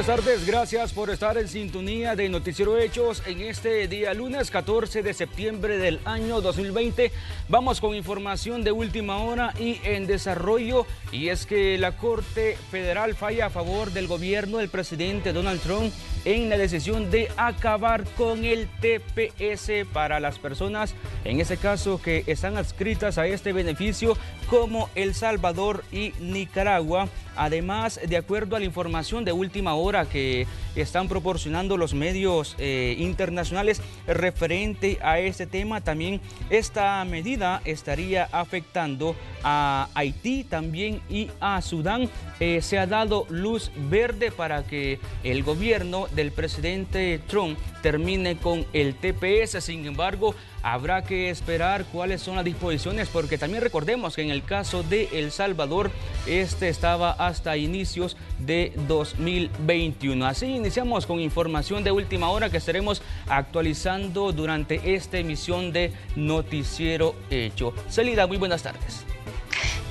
tardes, gracias por estar en sintonía de Noticiero Hechos en este día lunes 14 de septiembre del año 2020. Vamos con información de última hora y en desarrollo, y es que la Corte Federal falla a favor del gobierno del presidente Donald Trump en la decisión de acabar con el TPS para las personas, en ese caso que están adscritas a este beneficio, como El Salvador y Nicaragua. Además, de acuerdo a la información de última hora que están proporcionando los medios internacionales referente a este tema, también esta medida estaría afectando a Haití también y a Sudán. Se ha dado luz verde para que el gobierno del presidente Trump termine con el TPS. Sin embargo, habrá que esperar cuáles son las disposiciones, porque también recordemos que en el caso de El Salvador, este estaba hasta inicios de 2021. Así iniciamos con información de última hora que estaremos actualizando durante esta emisión de Noticiero Hecho. Celida, muy buenas tardes.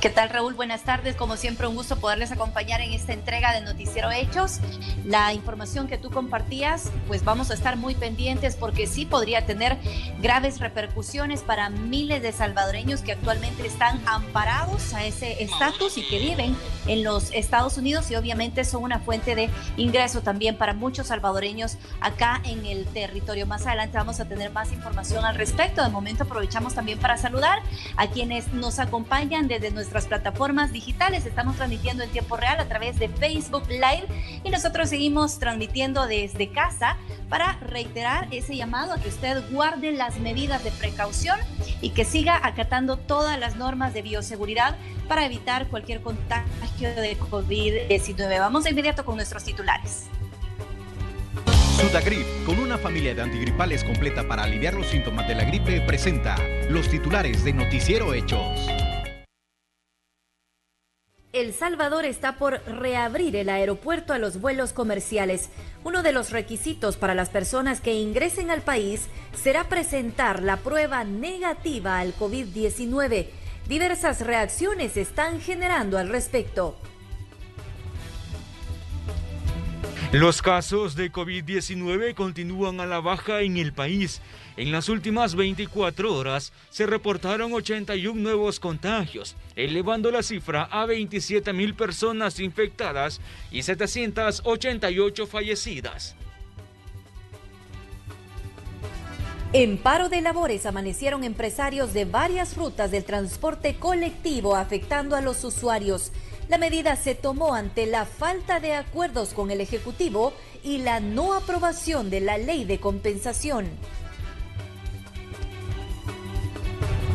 ¿Qué tal, Raúl? Buenas tardes. Como siempre, un gusto poderles acompañar en esta entrega de Noticiero Hechos. La información que tú compartías, pues vamos a estar muy pendientes porque sí podría tener graves repercusiones para miles de salvadoreños que actualmente están amparados a ese estatus y que viven en los Estados Unidos, y obviamente son una fuente de ingreso también para muchos salvadoreños acá en el territorio. Más adelante vamos a tener más información al respecto. De momento aprovechamos también para saludar a quienes nos acompañan desde nuestras plataformas digitales. Estamos transmitiendo en tiempo real a través de Facebook Live, y nosotros seguimos transmitiendo desde casa para reiterar ese llamado a que usted guarde las medidas de precaución y que siga acatando todas las normas de bioseguridad para evitar cualquier contagio de COVID-19. Vamos de inmediato con nuestros titulares. Sudagrip, con una familia de antigripales completa para aliviar los síntomas de la gripe, presenta los titulares de Noticiero Hechos. El Salvador está por reabrir el aeropuerto a los vuelos comerciales. Uno de los requisitos para las personas que ingresen al país será presentar la prueba negativa al COVID-19. Diversas reacciones se están generando al respecto. Los casos de COVID-19 continúan a la baja en el país. En las últimas 24 horas se reportaron 81 nuevos contagios, elevando la cifra a 27,000 personas infectadas y 788 fallecidas. En paro de labores amanecieron empresarios de varias rutas del transporte colectivo, afectando a los usuarios. La medida se tomó ante la falta de acuerdos con el Ejecutivo y la no aprobación de la ley de compensación.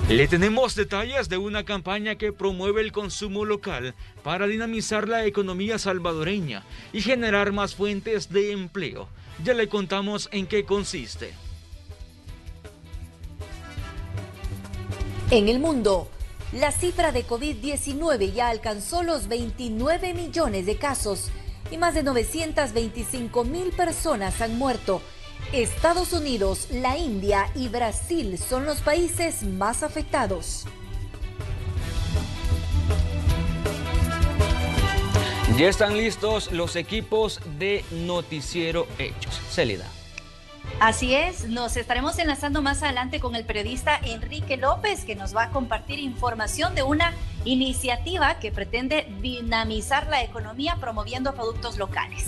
Le tenemos detalles de una campaña que promueve el consumo local para dinamizar la economía salvadoreña y generar más fuentes de empleo. Ya le contamos en qué consiste. En el mundo, la cifra de COVID-19 ya alcanzó los 29 millones de casos y más de 925,000 personas han muerto. Estados Unidos, la India y Brasil son los países más afectados. Ya están listos los equipos de Noticiero Hechos. Celida. Así es, nos estaremos enlazando más adelante con el periodista Enrique López, que nos va a compartir información de una iniciativa que pretende dinamizar la economía promoviendo productos locales.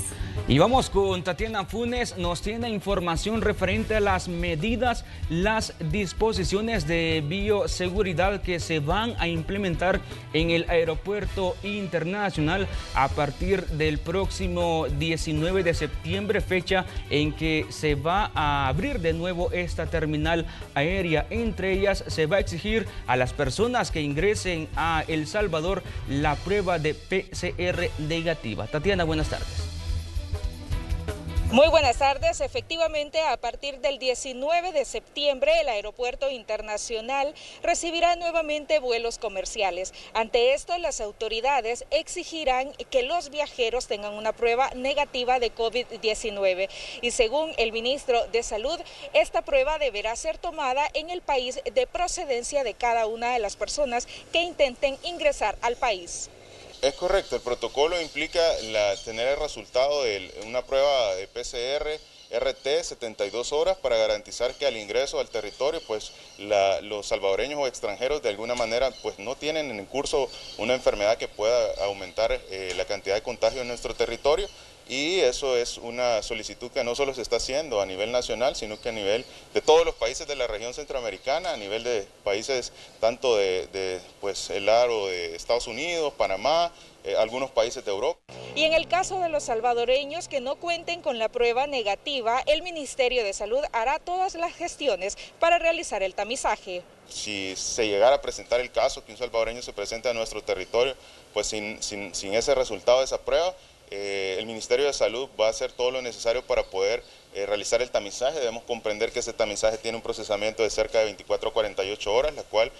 Y vamos con Tatiana Funes, nos tiene información referente a las medidas, las disposiciones de bioseguridad que se van a implementar en el aeropuerto internacional a partir del próximo 19 de septiembre, fecha en que se va a abrir de nuevo esta terminal aérea. Entre ellas, se va a exigir a las personas que ingresen a El Salvador la prueba de PCR negativa. Tatiana, buenas tardes. Muy buenas tardes. Efectivamente, a partir del 19 de septiembre, el aeropuerto internacional recibirá nuevamente vuelos comerciales. Ante esto, las autoridades exigirán que los viajeros tengan una prueba negativa de COVID-19. Y según el ministro de Salud, esta prueba deberá ser tomada en el país de procedencia de cada una de las personas que intenten ingresar al país. Es correcto, el protocolo implica tener el resultado de una prueba de PCR RT 72 horas para garantizar que al ingreso al territorio pues los salvadoreños o extranjeros de alguna manera pues no tienen en curso una enfermedad que pueda aumentar la cantidad de contagio en nuestro territorio, y eso es una solicitud que no solo se está haciendo a nivel nacional, sino que a nivel de todos los países de la región centroamericana, a nivel de países tanto pues el aro de Estados Unidos, Panamá, algunos países de Europa. Y en el caso de los salvadoreños que no cuenten con la prueba negativa, el Ministerio de Salud hará todas las gestiones para realizar el tamizaje. Si se llegara a presentar el caso que un salvadoreño se presente a nuestro territorio, pues sin ese resultado de esa prueba, el Ministerio de Salud va a hacer todo lo necesario para poder realizar el tamizaje. Debemos comprender que ese tamizaje tiene un procesamiento de cerca de 24 a 48 horas, la cual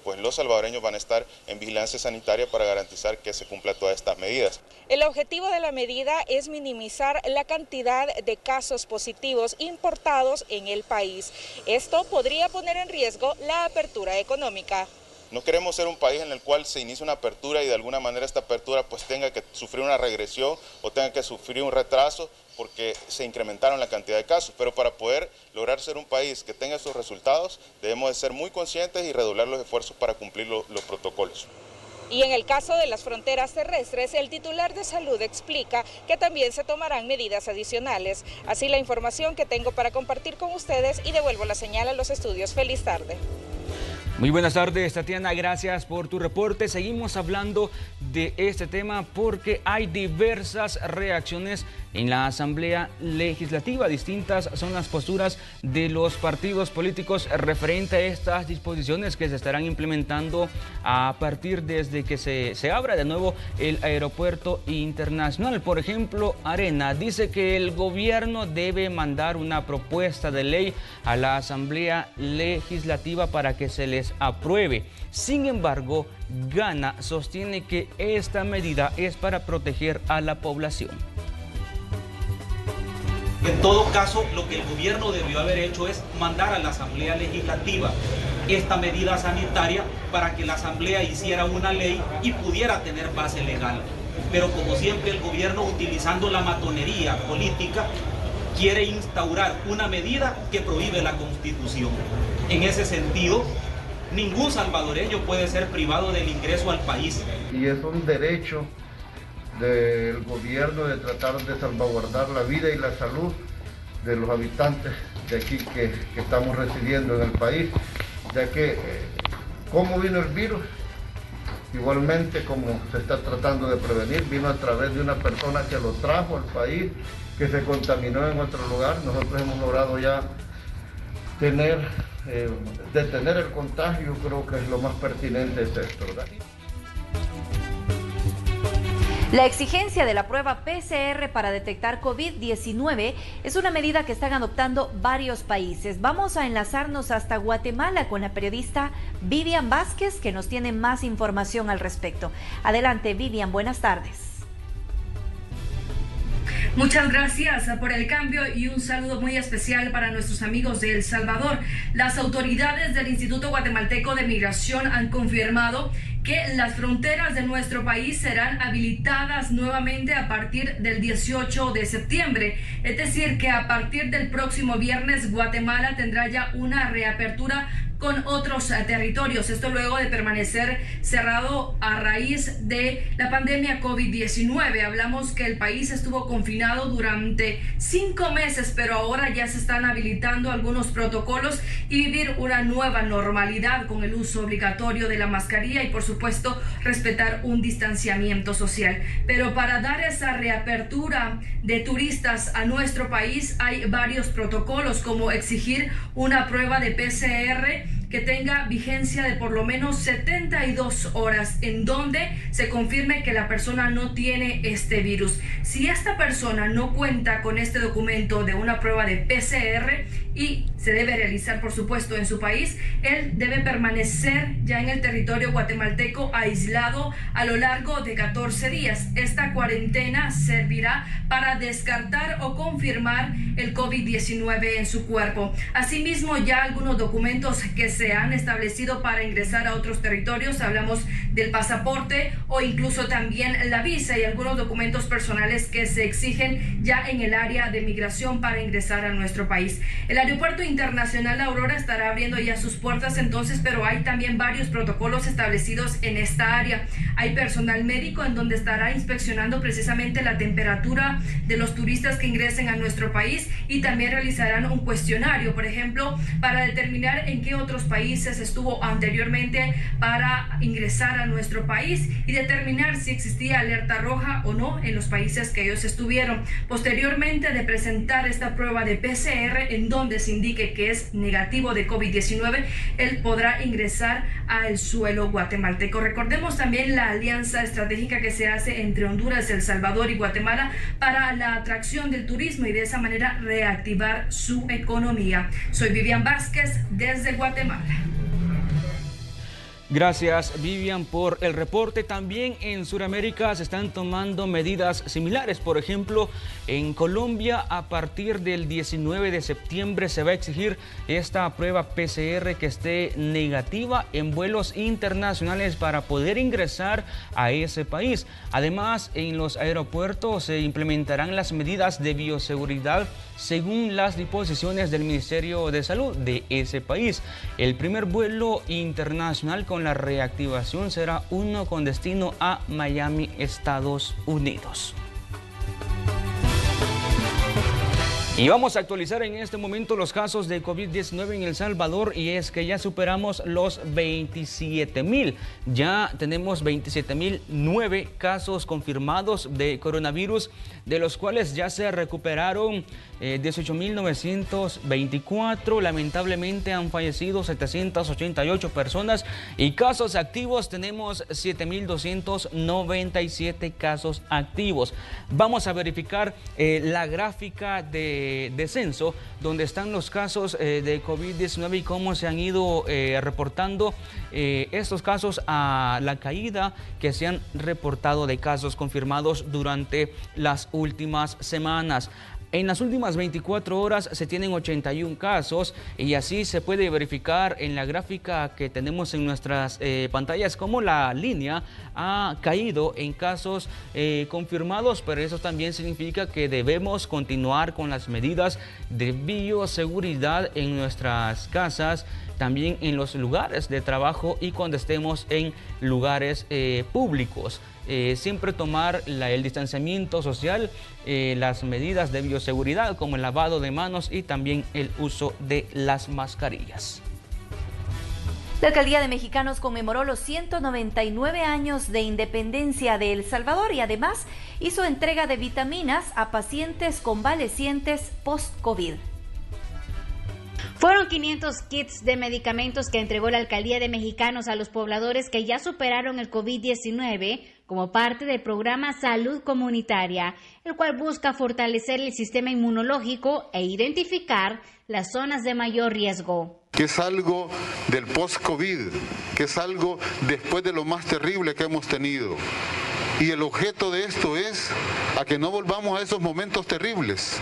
pues los salvadoreños van a estar en vigilancia sanitaria para garantizar que se cumpla todas estas medidas. El objetivo de la medida es minimizar la cantidad de casos positivos importados en el país. Esto podría poner en riesgo la apertura económica. No queremos ser un país en el cual se inicie una apertura y de alguna manera esta apertura pues tenga que sufrir una regresión o tenga que sufrir un retraso porque se incrementaron la cantidad de casos. Pero para poder lograr ser un país que tenga esos resultados, debemos de ser muy conscientes y redoblar los esfuerzos para cumplir los protocolos. Y en el caso de las fronteras terrestres, el titular de salud explica que también se tomarán medidas adicionales. Así la información que tengo para compartir con ustedes, y devuelvo la señal a los estudios. Feliz tarde. Muy buenas tardes, Tatiana, gracias por tu reporte. Seguimos hablando de este tema porque hay diversas reacciones en la Asamblea Legislativa. Distintas son las posturas de los partidos políticos referente a estas disposiciones que se estarán implementando a partir desde que se abra de nuevo el aeropuerto internacional. Por ejemplo, Arena dice que el gobierno debe mandar una propuesta de ley a la Asamblea Legislativa para que se les apruebe. Sin embargo, Gana sostiene que esta medida es para proteger a la población. En todo caso, lo que el gobierno debió haber hecho es mandar a la Asamblea Legislativa esta medida sanitaria para que la Asamblea hiciera una ley y pudiera tener base legal. Pero como siempre, el gobierno, utilizando la matonería política, quiere instaurar una medida que prohíbe la Constitución. En ese sentido, ningún salvadoreño puede ser privado del ingreso al país. Y es un derecho del gobierno de tratar de salvaguardar la vida y la salud de los habitantes de aquí que estamos residiendo en el país, ya que cómo vino el virus, igualmente como se está tratando de prevenir, vino a través de una persona que lo trajo al país, que se contaminó en otro lugar. Nosotros hemos logrado ya detener el contagio. Creo que es lo más pertinente de esto, ¿verdad? La exigencia de la prueba PCR para detectar COVID-19 es una medida que están adoptando varios países. Vamos a enlazarnos hasta Guatemala con la periodista Vivian Vázquez, que nos tiene más información al respecto. Adelante, Vivian, buenas tardes. Muchas gracias por el cambio y un saludo muy especial para nuestros amigos de El Salvador. Las autoridades del Instituto Guatemalteco de Migración han confirmado que las fronteras de nuestro país serán habilitadas nuevamente a partir del 18 de septiembre. Es decir, que a partir del próximo viernes Guatemala tendrá ya una reapertura con otros territorios. Esto luego de permanecer cerrado a raíz de la pandemia COVID-19. Hablamos que el país estuvo confinado durante 5 meses, pero ahora ya se están habilitando algunos protocolos y vivir una nueva normalidad con el uso obligatorio de la mascarilla y por supuesto respetar un distanciamiento social. Pero para dar esa reapertura de turistas a nuestro país hay varios protocolos, como exigir una prueba de PCR que tenga vigencia de por lo menos 72 horas, en donde se confirme que la persona no tiene este virus. Si esta persona no cuenta con este documento de una prueba de PCR, y se debe realizar, por supuesto, en su país, él debe permanecer ya en el territorio guatemalteco aislado a lo largo de 14 días. Esta cuarentena servirá para descartar o confirmar el COVID-19 en su cuerpo. Asimismo, ya algunos documentos que se han establecido para ingresar a otros territorios, hablamos del pasaporte o incluso también la visa y algunos documentos personales que se exigen ya en el área de migración para ingresar a nuestro país. El Aeropuerto Internacional Aurora estará abriendo ya sus puertas entonces, pero hay también varios protocolos establecidos en esta área. Hay personal médico en donde estará inspeccionando precisamente la temperatura de los turistas que ingresen a nuestro país y también realizarán un cuestionario, por ejemplo, para determinar en qué otros países estuvo anteriormente para ingresar a nuestro país y determinar si existía alerta roja o no en los países que ellos estuvieron. Posteriormente de presentar esta prueba de PCR en donde se indique que es negativo de COVID-19, él podrá ingresar al suelo guatemalteco. Recordemos también la alianza estratégica que se hace entre Honduras, El Salvador y Guatemala para la atracción del turismo y de esa manera reactivar su economía. Soy Vivian Vázquez desde Guatemala. Gracias, Vivian, por el reporte. También en Sudamérica se están tomando medidas similares. Por ejemplo, en Colombia, a partir del 19 de septiembre se va a exigir esta prueba PCR que esté negativa en vuelos internacionales para poder ingresar a ese país. Además, en los aeropuertos se implementarán las medidas de bioseguridad según las disposiciones del Ministerio de Salud de ese país. El primer vuelo internacional con la reactivación será uno con destino a Miami, Estados Unidos. Y vamos a actualizar en este momento los casos de COVID-19 en El Salvador, y es que ya superamos los 27,000. Ya tenemos 27,009 casos confirmados de coronavirus, de los cuales ya se recuperaron 18,924. Lamentablemente han fallecido 788 personas y casos activos tenemos 7,297 casos activos. Vamos a verificar la gráfica de descenso, donde están los casos de COVID-19 y cómo se han ido reportando estos casos a la caída que se han reportado de casos confirmados durante las últimas semanas. En las últimas 24 horas se tienen 81 casos y así se puede verificar en la gráfica que tenemos en nuestras pantallas cómo la línea ha caído en casos confirmados, pero eso también significa que debemos continuar con las medidas de bioseguridad en nuestras casas, también en los lugares de trabajo y cuando estemos en lugares públicos. Siempre tomar el distanciamiento social, las medidas de bioseguridad como el lavado de manos y también el uso de las mascarillas. La Alcaldía de Mexicanos conmemoró los 199 años de independencia de El Salvador y además hizo entrega de vitaminas a pacientes convalecientes post-COVID. Fueron 500 kits de medicamentos que entregó la Alcaldía de Mexicanos a los pobladores que ya superaron el COVID-19 como parte del programa Salud Comunitaria, el cual busca fortalecer el sistema inmunológico e identificar las zonas de mayor riesgo. Que es algo del post-COVID, que es algo después de lo más terrible que hemos tenido. Y el objeto de esto es a que no volvamos a esos momentos terribles,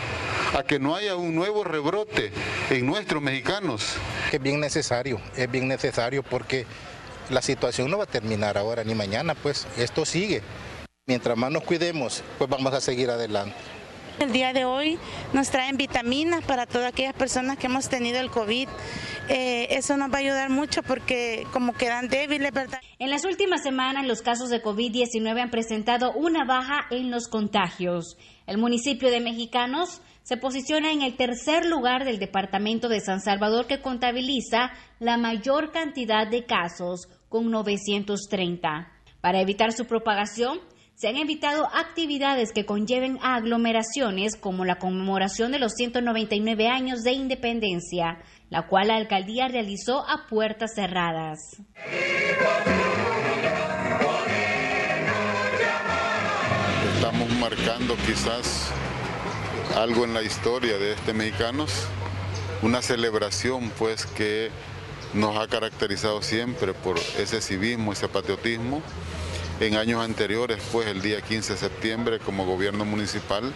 a que no haya un nuevo rebrote en nuestros mexicanos. Es bien necesario porque la situación no va a terminar ahora ni mañana, pues esto sigue. Mientras más nos cuidemos, pues vamos a seguir adelante. El día de hoy nos traen vitaminas para todas aquellas personas que hemos tenido el COVID. Eso nos va a ayudar mucho porque como quedan débiles, ¿verdad? En las últimas semanas los casos de COVID-19 han presentado una baja en los contagios. El municipio de Mexicanos se posiciona en el tercer lugar del departamento de San Salvador, que contabiliza la mayor cantidad de casos, con 930. Para evitar su propagación, se han evitado actividades que conlleven a aglomeraciones como la conmemoración de los 199 años de independencia, la cual la alcaldía realizó a puertas cerradas. Estamos marcando quizás algo en la historia de Mexicanos una celebración pues que nos ha caracterizado siempre por ese civismo, ese patriotismo. En años anteriores, pues el día 15 de septiembre, como gobierno municipal,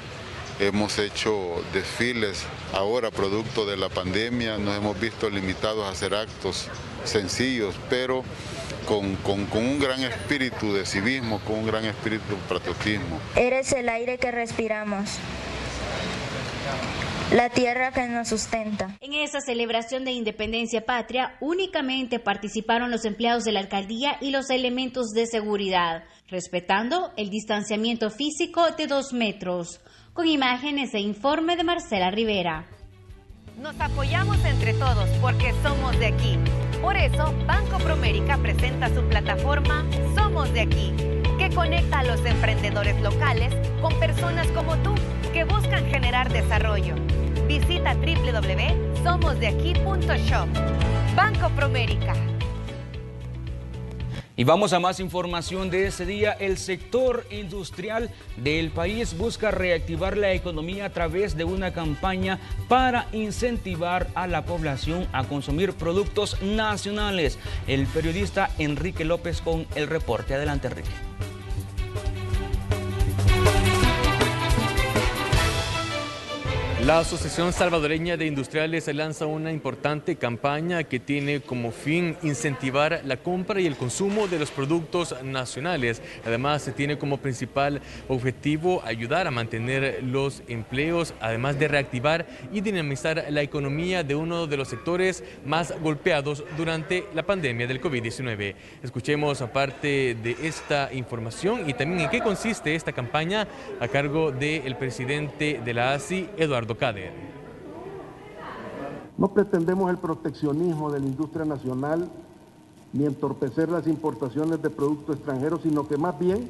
hemos hecho desfiles. Ahora, producto de la pandemia, nos hemos visto limitados a hacer actos sencillos, pero con un gran espíritu de civismo, con un gran espíritu de patriotismo. Eres el aire que respiramos, la tierra que nos sustenta. En esa celebración de independencia patria únicamente participaron los empleados de la alcaldía y los elementos de seguridad, respetando el distanciamiento físico de 2 metros. Con imágenes e informe de Marcela Rivera. Nos apoyamos entre todos porque somos de aquí. Por eso, Banco Promérica presenta su plataforma Somos de Aquí, que conecta a los emprendedores locales con personas como tú que buscan generar desarrollo. Visita www.somosdeaqui.shop. Banco Promérica. Y vamos a más información de este día. El sector industrial del país busca reactivar la economía a través de una campaña para incentivar a la población a consumir productos nacionales. El periodista Enrique López con el reporte. Adelante, Enrique. La Asociación Salvadoreña de Industriales lanza una importante campaña que tiene como fin incentivar la compra y el consumo de los productos nacionales. Además, se tiene como principal objetivo ayudar a mantener los empleos, además de reactivar y dinamizar la economía de uno de los sectores más golpeados durante la pandemia del COVID-19. Escuchemos aparte de esta información y también en qué consiste esta campaña a cargo del presidente de la ASI, Eduardo Cader. No pretendemos el proteccionismo de la industria nacional ni entorpecer las importaciones de productos extranjeros, sino que más bien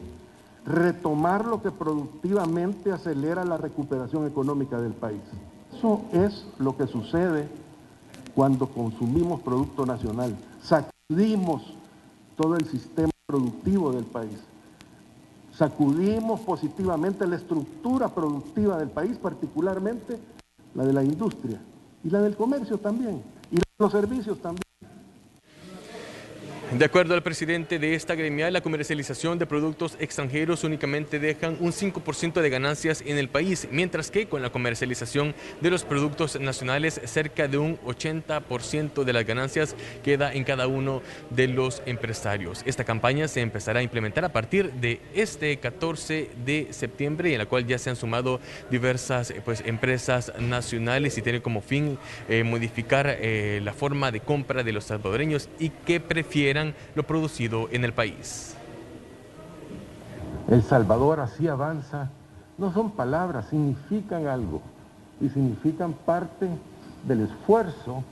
retomar lo que productivamente acelera la recuperación económica del país. Eso es lo que sucede cuando consumimos producto nacional. Sacudimos todo el sistema productivo del país. Sacudimos positivamente la estructura productiva del país, particularmente la de la industria y la del comercio también, y los servicios también. De acuerdo al presidente de esta gremial, la comercialización de productos extranjeros únicamente dejan un 5% de ganancias en el país, mientras que con la comercialización de los productos nacionales, cerca de un 80% de las ganancias queda en cada uno de los empresarios. Esta campaña se empezará a implementar a partir de este 14 de septiembre, en la cual ya se han sumado diversas empresas nacionales y tiene como fin modificar la forma de compra de los salvadoreños y que prefieran lo producido en el país. El Salvador así avanza, no son palabras, significan algo y significan parte del esfuerzo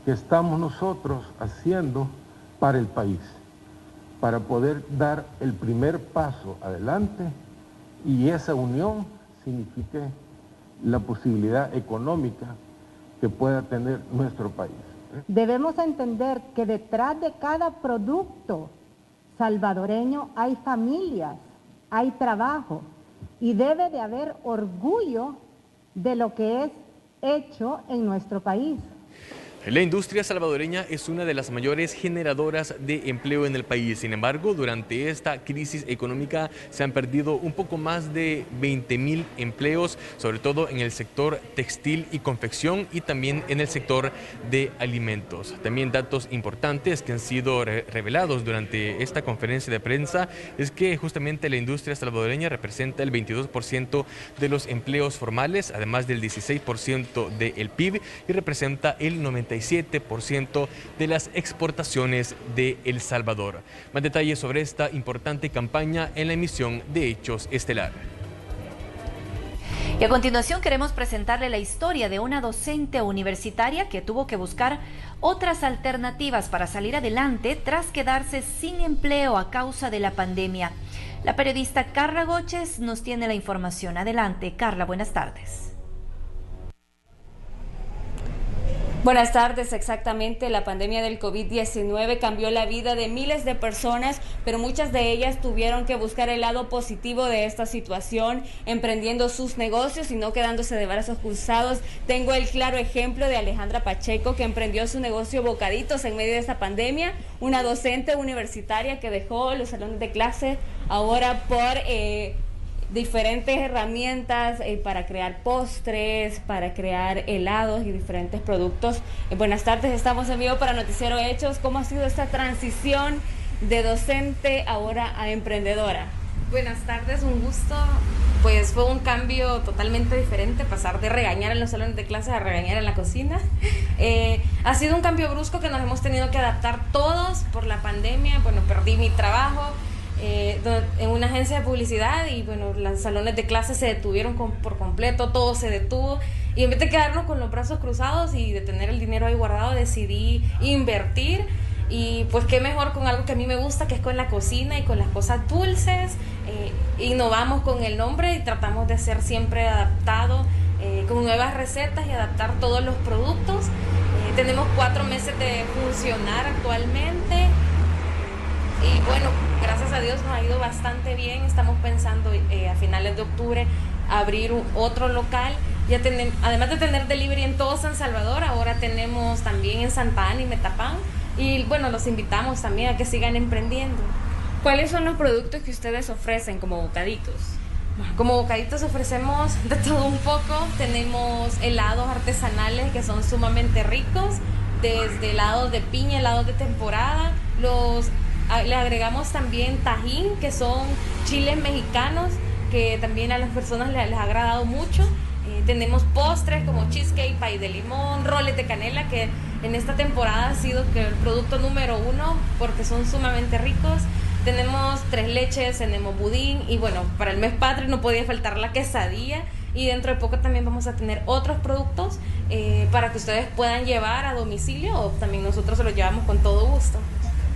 que estamos nosotros haciendo para el país, para poder dar el primer paso adelante y esa unión signifique la posibilidad económica que pueda tener nuestro país. Debemos entender que detrás de cada producto salvadoreño hay familias, hay trabajo y debe de haber orgullo de lo que es hecho en nuestro país. La industria salvadoreña es una de las mayores generadoras de empleo en el país. Sin embargo, durante esta crisis económica se han perdido un poco más de 20,000 empleos, sobre todo en el sector textil y confección y también en el sector de alimentos. También datos importantes que han sido revelados durante esta conferencia de prensa es que justamente la industria salvadoreña representa el 22% de los empleos formales, además del 16% del PIB y representa el 97% de las exportaciones de El Salvador. Más detalles sobre esta importante campaña en la emisión de Hechos Estelar. Y a continuación queremos presentarle la historia de una docente universitaria que tuvo que buscar otras alternativas para salir adelante tras quedarse sin empleo a causa de la pandemia. La periodista Carla Goches nos tiene la información. Adelante, Carla, buenas tardes. Buenas tardes, exactamente. La pandemia del COVID-19 cambió la vida de miles de personas, pero muchas de ellas tuvieron que buscar el lado positivo de esta situación, emprendiendo sus negocios y no quedándose de brazos cruzados. Tengo el claro ejemplo de Alejandra Pacheco, que emprendió su negocio Bocaditos en medio de esta pandemia, una docente universitaria que dejó los salones de clase ahora por diferentes herramientas para crear postres, para crear helados y diferentes productos. Buenas tardes, estamos en vivo para Noticiero Hechos. ¿Cómo ha sido esta transición de docente ahora a emprendedora? Buenas tardes, un gusto. Pues fue un cambio totalmente diferente, pasar de regañar en los salones de clase a regañar en la cocina. Ha sido un cambio brusco que nos hemos tenido que adaptar todos por la pandemia. Bueno, perdí mi trabajo en una agencia de publicidad y bueno, los salones de clase se detuvieron por completo, todo se detuvo y en vez de quedarnos con los brazos cruzados y de tener el dinero ahí guardado, decidí invertir y pues qué mejor con algo que a mí me gusta, que es con la cocina y con las cosas dulces. Innovamos con el nombre y tratamos de ser siempre adaptado con nuevas recetas y adaptar todos los productos. Tenemos 4 meses de funcionar actualmente. Y bueno, gracias a Dios nos ha ido bastante bien. Estamos pensando a finales de octubre abrir otro local. Ya además de tener delivery en todo San Salvador, ahora tenemos también en Santa Ana y Metapán. Y bueno, los invitamos también a que sigan emprendiendo. ¿Cuáles son los productos que ustedes ofrecen como Bocaditos? Como Bocaditos ofrecemos de todo un poco. Tenemos helados artesanales que son sumamente ricos, desde helados de piña, helados de temporada. Le agregamos también tajín, que son chiles mexicanos, que también a las personas les ha agradado mucho. Tenemos postres como cheesecake, pay de limón, roles de canela, que en esta temporada ha sido el producto número 1 porque son sumamente ricos. Tenemos 3 leches, tenemos budín y bueno, para el mes patrio no podía faltar la quesadilla. Y dentro de poco también vamos a tener otros productos para que ustedes puedan llevar a domicilio o también nosotros se los llevamos con todo gusto.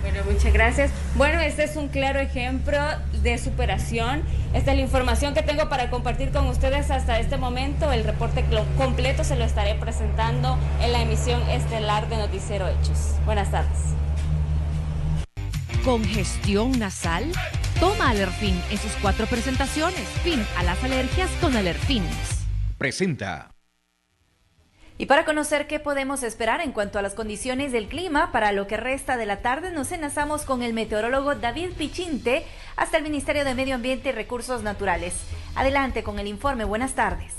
Bueno, muchas gracias. Bueno, este es un claro ejemplo de superación. Esta es la información que tengo para compartir con ustedes hasta este momento. El reporte completo se lo estaré presentando en la emisión estelar de Noticiero Hechos. Buenas tardes. Congestión nasal. Toma Alerfin en sus 4 presentaciones. Fin a las alergias con Alerfin. Presenta. Y para conocer qué podemos esperar en cuanto a las condiciones del clima para lo que resta de la tarde, nos enlazamos con el meteorólogo David Pichinte hasta el Ministerio de Medio Ambiente y Recursos Naturales. Adelante con el informe. Buenas tardes.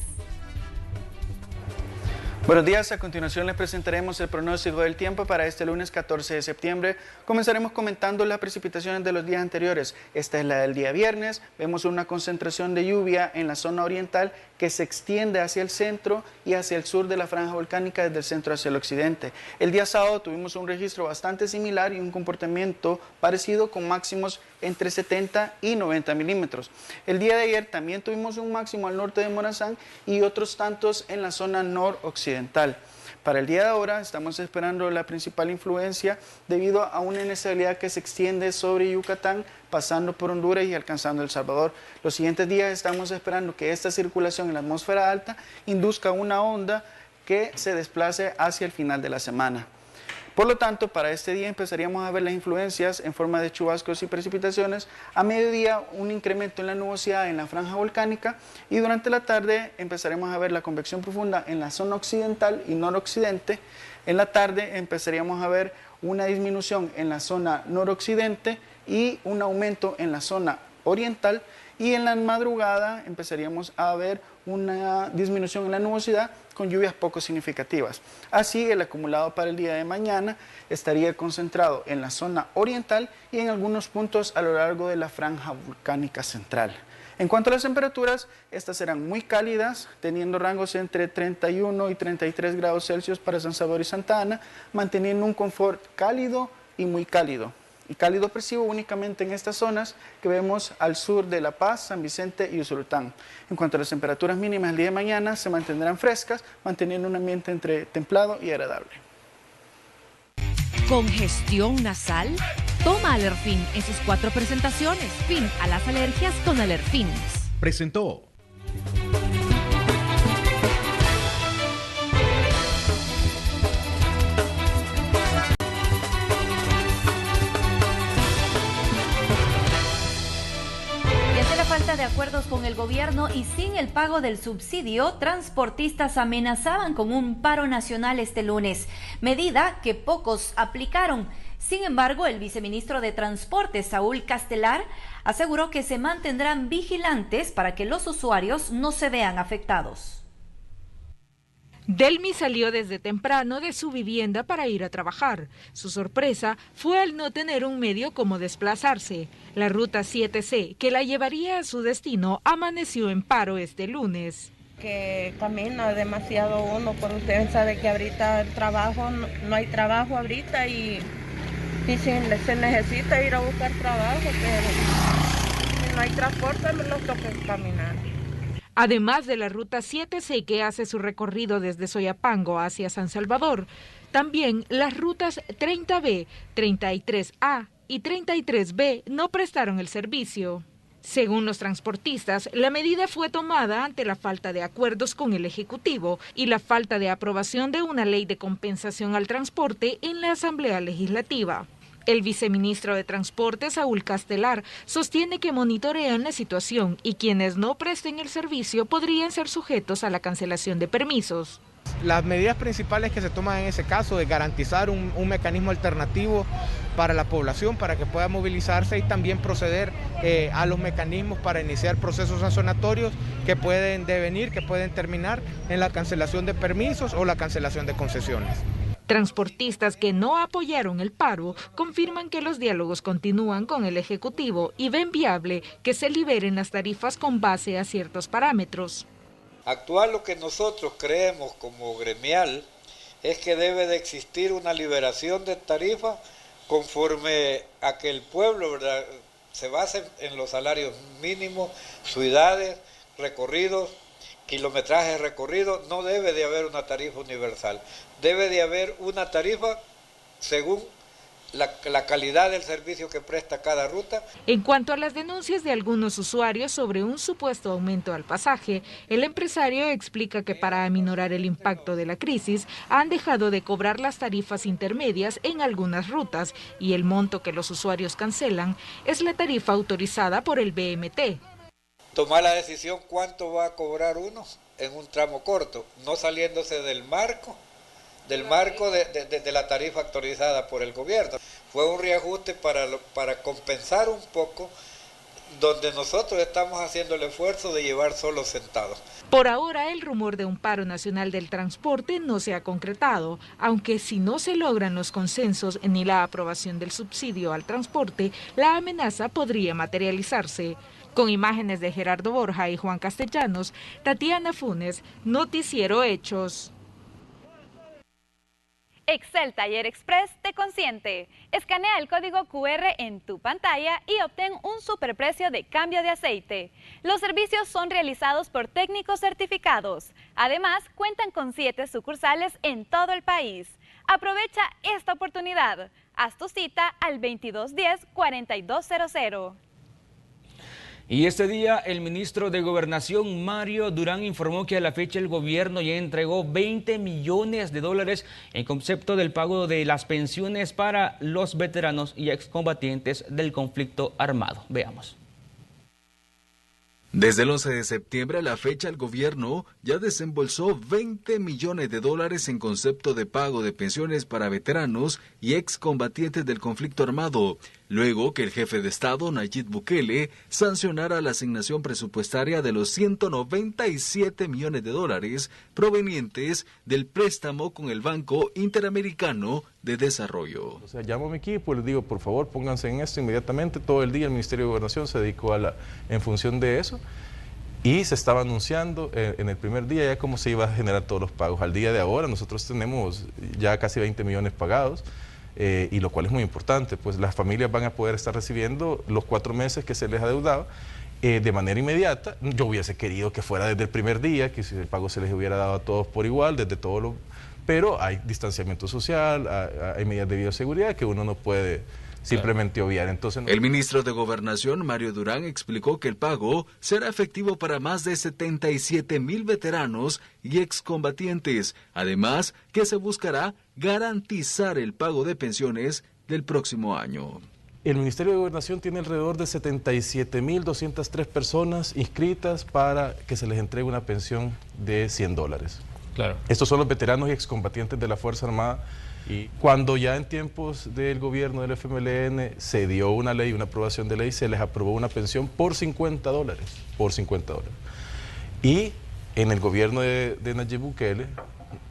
Buenos días, a continuación les presentaremos el pronóstico del tiempo para este lunes 14 de septiembre. Comenzaremos comentando las precipitaciones de los días anteriores. Esta es la del día viernes. Vemos una concentración de lluvia en la zona oriental que se extiende hacia el centro y hacia el sur de la franja volcánica desde el centro hacia el occidente. El día sábado tuvimos un registro bastante similar y un comportamiento parecido con máximos entre 70 y 90 milímetros. El día de ayer también tuvimos un máximo al norte de Morazán y otros tantos en la zona noroccidental. Para el día de ahora estamos esperando la principal influencia debido a una inestabilidad que se extiende sobre Yucatán, pasando por Honduras y alcanzando El Salvador. Los siguientes días estamos esperando que esta circulación en la atmósfera alta induzca una onda que se desplace hacia el final de la semana. Por lo tanto, para este día empezaríamos a ver las influencias en forma de chubascos y precipitaciones. A mediodía, un incremento en la nubosidad en la franja volcánica y durante la tarde empezaremos a ver la convección profunda en la zona occidental y noroccidente. En la tarde empezaríamos a ver una disminución en la zona noroccidente y un aumento en la zona oriental. Y en la madrugada empezaríamos a ver una disminución en la nubosidad con lluvias poco significativas. Así, el acumulado para el día de mañana estaría concentrado en la zona oriental y en algunos puntos a lo largo de la franja volcánica central. En cuanto a las temperaturas, estas serán muy cálidas, teniendo rangos entre 31 y 33 grados Celsius para San Salvador y Santa Ana, manteniendo un confort cálido y muy cálido. Y cálido opresivo únicamente en estas zonas que vemos al sur de La Paz, San Vicente y Usulután. En cuanto a las temperaturas mínimas el día de mañana, se mantendrán frescas, manteniendo un ambiente entre templado y agradable. Congestión nasal. Toma Alerfin en sus 4 presentaciones. Fin a las alergias con Alerfin. Presentó. con el gobierno y sin el pago del subsidio, transportistas amenazaban con un paro nacional este lunes, medida que pocos aplicaron. Sin embargo, el viceministro de Transporte, Saúl Castelar, aseguró que se mantendrán vigilantes para que los usuarios no se vean afectados. Delmi salió desde temprano de su vivienda para ir a trabajar. Su sorpresa fue al no tener un medio como desplazarse. La ruta 7C, que la llevaría a su destino, amaneció en paro este lunes. Que camina demasiado uno, porque usted sabe que ahorita el trabajo, no hay trabajo ahorita y se necesita ir a buscar trabajo, pero si no hay transporte me lo toca caminar. Además de la ruta 7C que hace su recorrido desde Soyapango hacia San Salvador, también las rutas 30B, 33A y 33B no prestaron el servicio. Según los transportistas, la medida fue tomada ante la falta de acuerdos con el Ejecutivo y la falta de aprobación de una ley de compensación al transporte en la Asamblea Legislativa. El viceministro de Transporte, Saúl Castelar, sostiene que monitorean la situación y quienes no presten el servicio podrían ser sujetos a la cancelación de permisos. Las medidas principales que se toman en ese caso es garantizar un mecanismo alternativo para la población, para que pueda movilizarse y también proceder a los mecanismos para iniciar procesos sancionatorios que pueden devenir, que pueden terminar en la cancelación de permisos o la cancelación de concesiones. Transportistas que no apoyaron el paro confirman que los diálogos continúan con el Ejecutivo y ven viable que se liberen las tarifas con base a ciertos parámetros. Actual lo que nosotros creemos como gremial es que debe de existir una liberación de tarifas conforme a que el pueblo, ¿verdad?, se base en los salarios mínimos, su edades, recorridos, kilometraje recorrido. No debe de haber una tarifa universal, debe de haber una tarifa según la calidad del servicio que presta cada ruta. En cuanto a las denuncias de algunos usuarios sobre un supuesto aumento al pasaje, el empresario explica que para aminorar el impacto de la crisis han dejado de cobrar las tarifas intermedias en algunas rutas y el monto que los usuarios cancelan es la tarifa autorizada por el BMT. Tomar la decisión cuánto va a cobrar uno en un tramo corto, no saliéndose del marco de la tarifa autorizada por el gobierno. Fue un reajuste para compensar un poco donde nosotros estamos haciendo el esfuerzo de llevar solo centavos. Por ahora, el rumor de un paro nacional del transporte no se ha concretado, aunque si no se logran los consensos ni la aprobación del subsidio al transporte, la amenaza podría materializarse. Con imágenes de Gerardo Borja y Juan Castellanos, Tatiana Funes, Noticiero Hechos. Excel Taller Express te consiente. Escanea el código QR en tu pantalla y obtén un superprecio de cambio de aceite. Los servicios son realizados por técnicos certificados. Además, cuentan con 7 sucursales en todo el país. Aprovecha esta oportunidad. Haz tu cita al 2210-4200. Y este día el ministro de Gobernación, Mario Durán, informó que a la fecha el gobierno ya entregó $20 millones en concepto del pago de las pensiones para los veteranos y excombatientes del conflicto armado. Veamos. Desde el 11 de septiembre a la fecha, el gobierno ya desembolsó $20 millones en concepto de pago de pensiones para veteranos y excombatientes del conflicto armado, luego que el jefe de Estado, Nayib Bukele, sancionara la asignación presupuestaria de los $197 millones provenientes del préstamo con el Banco Interamericano de Desarrollo. O sea, llamo a mi equipo y les digo, por favor, pónganse en esto inmediatamente. Todo el día el Ministerio de Gobernación se dedicó en función de eso y se estaba anunciando en el primer día ya cómo se iba a generar todos los pagos. Al día de ahora nosotros tenemos ya casi 20 millones pagados. Y lo cual es muy importante, pues las familias van a poder estar recibiendo los 4 meses que se les adeudaba de manera inmediata. Yo hubiese querido que fuera desde el primer día, que si el pago se les hubiera dado a todos por igual, desde todos los... Pero hay distanciamiento social, hay medidas de bioseguridad que uno no puede simplemente obviar. Entonces, el ministro de Gobernación, Mario Durán, explicó que el pago será efectivo para más de 77,000 veteranos y excombatientes. Además, que se buscará garantizar el pago de pensiones del próximo año. El Ministerio de Gobernación tiene alrededor de 77.203 personas inscritas para que se les entregue una pensión de $100. Claro. Estos son los veteranos y excombatientes de la Fuerza Armada. Y cuando ya en tiempos del gobierno del FMLN se dio una ley, una aprobación de ley, se les aprobó una pensión por $50. Por $50. Y en el gobierno de Nayib Bukele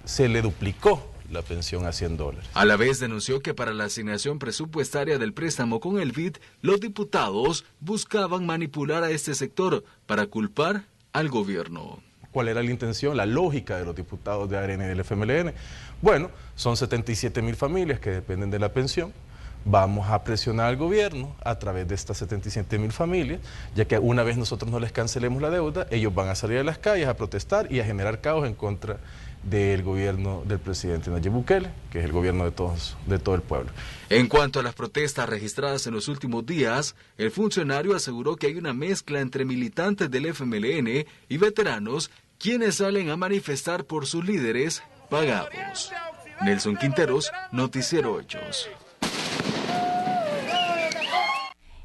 se le duplicó la pensión a $100. A la vez denunció que para la asignación presupuestaria del préstamo con el BID, los diputados buscaban manipular a este sector para culpar al gobierno. ¿Cuál era la intención, la lógica de los diputados de ARN y del FMLN? Bueno, son 77.000 familias que dependen de la pensión. Vamos a presionar al gobierno a través de estas 77.000 familias, ya que una vez nosotros no les cancelemos la deuda, ellos van a salir a las calles a protestar y a generar caos en contra del gobierno del presidente Nayib Bukele, que es el gobierno de todo el pueblo. En cuanto a las protestas registradas en los últimos días, el funcionario aseguró que hay una mezcla entre militantes del FMLN y veteranos quienes salen a manifestar por sus líderes pagados. Nelson Quinteros, Noticiero Hechos.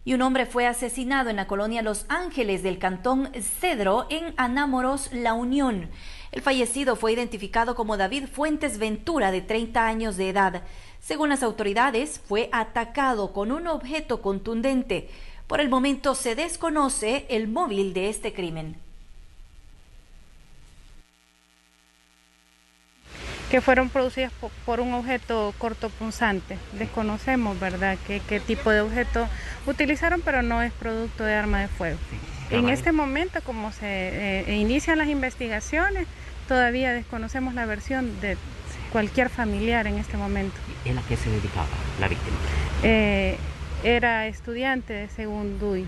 Y un hombre fue asesinado en la colonia Los Ángeles del cantón Cedro en Anámoros, La Unión. El fallecido fue identificado como David Fuentes Ventura, de 30 años de edad. Según las autoridades, fue atacado con un objeto contundente. Por el momento se desconoce el móvil de este crimen. Que fueron producidas por un objeto cortopunzante. Desconocemos, ¿verdad?, qué tipo de objeto utilizaron, pero no es producto de arma de fuego. En este momento, como se inician las investigaciones, todavía desconocemos la versión de cualquier familiar en este momento. ¿En a qué se dedicaba la víctima? Era estudiante, según DUI.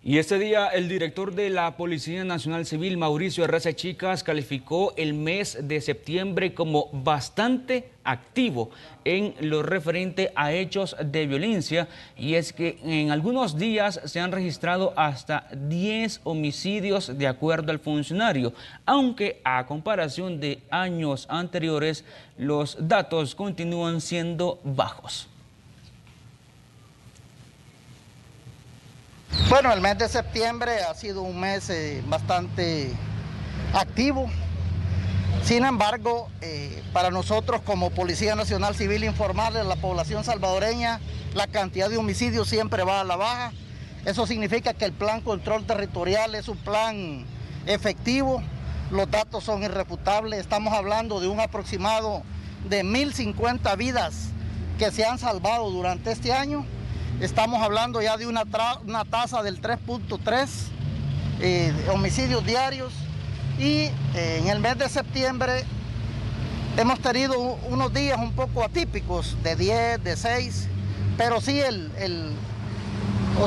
Y este día el director de la Policía Nacional Civil, Mauricio Arreza Chicas, calificó el mes de septiembre como bastante activo en lo referente a hechos de violencia, y es que en algunos días se han registrado hasta 10 homicidios de acuerdo al funcionario, aunque a comparación de años anteriores los datos continúan siendo bajos. Bueno, el mes de septiembre ha sido un mes bastante activo. Sin embargo, para nosotros como Policía Nacional Civil informarle a la población salvadoreña, la cantidad de homicidios siempre va a la baja. Eso significa que el plan control territorial es un plan efectivo, los datos son irrefutables. Estamos hablando de un aproximado de 1.050 vidas que se han salvado durante este año. Estamos hablando ya de una tasa del 3.3 homicidios diarios, y en el mes de septiembre hemos tenido unos días un poco atípicos, de 10, de 6, pero sí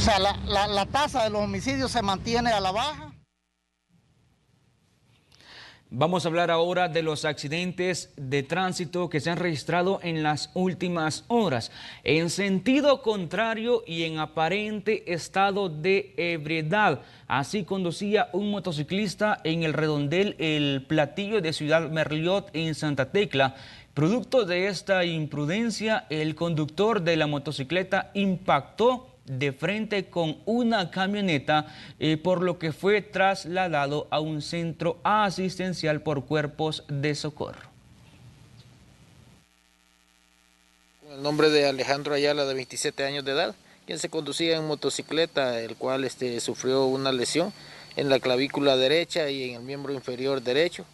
la tasa de los homicidios se mantiene a la baja. Vamos a hablar ahora de los accidentes de tránsito que se han registrado en las últimas horas. En sentido contrario y en aparente estado de ebriedad. Así conducía un motociclista en el redondel El Platillo de Ciudad Merliot en Santa Tecla. Producto de esta imprudencia, el conductor de la motocicleta impactó de frente con una camioneta, por lo que fue trasladado a un centro asistencial por cuerpos de socorro. Con el nombre de Alejandro Ayala, de 27 años de edad, quien se conducía en motocicleta, el cual sufrió una lesión en la clavícula derecha y en el miembro inferior derecho.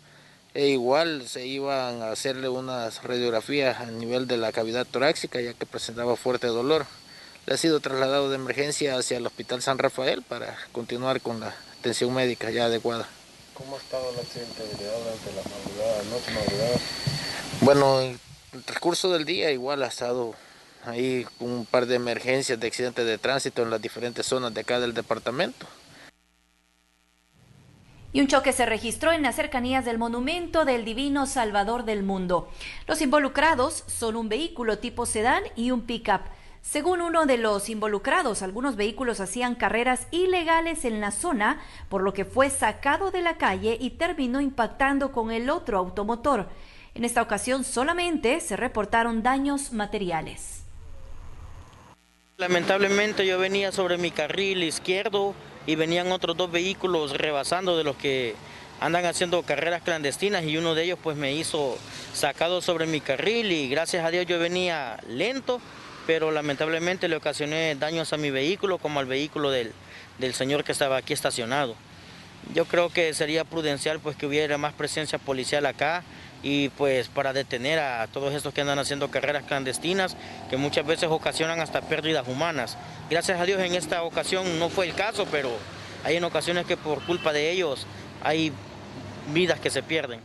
E igual se iban a hacerle unas radiografías a nivel de la cavidad torácica, ya que presentaba fuerte dolor. Le ha sido trasladado de emergencia hacia el Hospital San Rafael para continuar con la atención médica ya adecuada. ¿Cómo ha estado el accidente durante la madrugada? Bueno, en el transcurso del día igual ha estado ahí un par de emergencias de accidentes de tránsito en las diferentes zonas de acá del departamento. Y un choque se registró en las cercanías del monumento del Divino Salvador del Mundo. Los involucrados son un vehículo tipo sedán y un pick-up. Según uno de los involucrados, algunos vehículos hacían carreras ilegales en la zona, por lo que fue sacado de la calle y terminó impactando con el otro automotor. En esta ocasión solamente se reportaron daños materiales. Lamentablemente yo venía sobre mi carril izquierdo y venían otros 2 vehículos rebasando de los que andan haciendo carreras clandestinas, y uno de ellos pues me hizo sacado sobre mi carril, y gracias a Dios yo venía lento, pero lamentablemente le ocasioné daños a mi vehículo como al vehículo del señor que estaba aquí estacionado. Yo creo que sería prudencial pues que hubiera más presencia policial acá, y pues para detener a todos estos que andan haciendo carreras clandestinas, que muchas veces ocasionan hasta pérdidas humanas. Gracias a Dios en esta ocasión no fue el caso, pero hay en ocasiones que por culpa de ellos hay vidas que se pierden.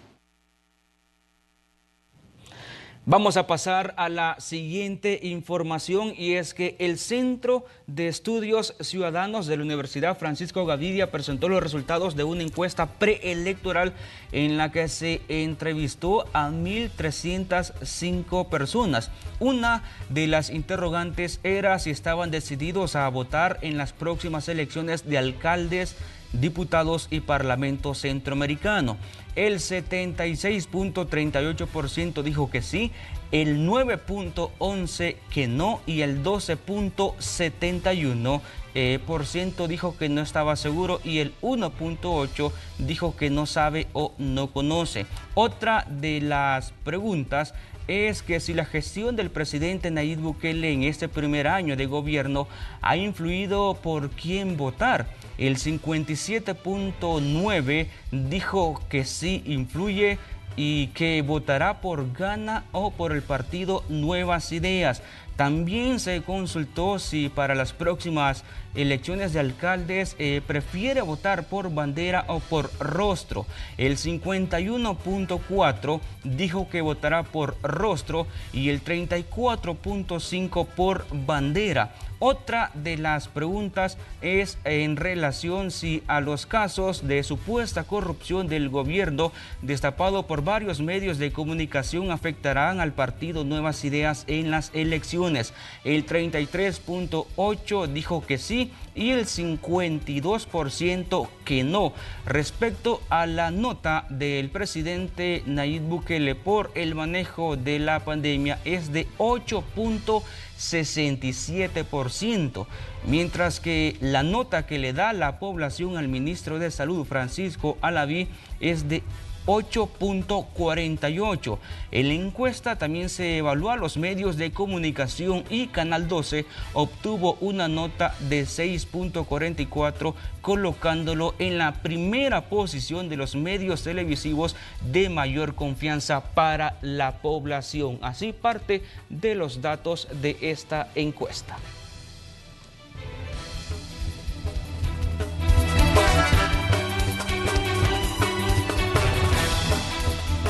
Vamos a pasar a la siguiente información, y es que el Centro de Estudios Ciudadanos de la Universidad Francisco Gavidia presentó los resultados de una encuesta preelectoral en la que se entrevistó a 1.305 personas. Una de las interrogantes era si estaban decididos a votar en las próximas elecciones de alcaldes, diputados y Parlamento Centroamericano. El 76.38% dijo que sí, el 9.11% que no y el 12.71% dijo que no estaba seguro y el 1.8% dijo que no sabe o no conoce. Otra de las preguntas es que si la gestión del presidente Nayib Bukele en este primer año de gobierno ha influido por quién votar. El 57.9% dijo que sí influye y que votará por Gana o por el partido Nuevas Ideas. También se consultó si para las próximas elecciones de alcaldes prefiere votar por bandera o por rostro. El 51.4% dijo que votará por rostro y el 34.5% por bandera. Otra de las preguntas es en relación si a los casos de supuesta corrupción del gobierno destapado por varios medios de comunicación afectarán al partido Nuevas Ideas en las elecciones. El 33.8% dijo que sí y el 52% que no. Respecto a la nota del presidente Nayib Bukele por el manejo de la pandemia es de 8.67%, mientras que la nota que le da la población al ministro de Salud, Francisco Alaví, es de 8.48. En la encuesta también se evalúa los medios de comunicación y Canal 12 obtuvo una nota de 6.44, colocándolo en la primera posición de los medios televisivos de mayor confianza para la población. Así parte de los datos de esta encuesta.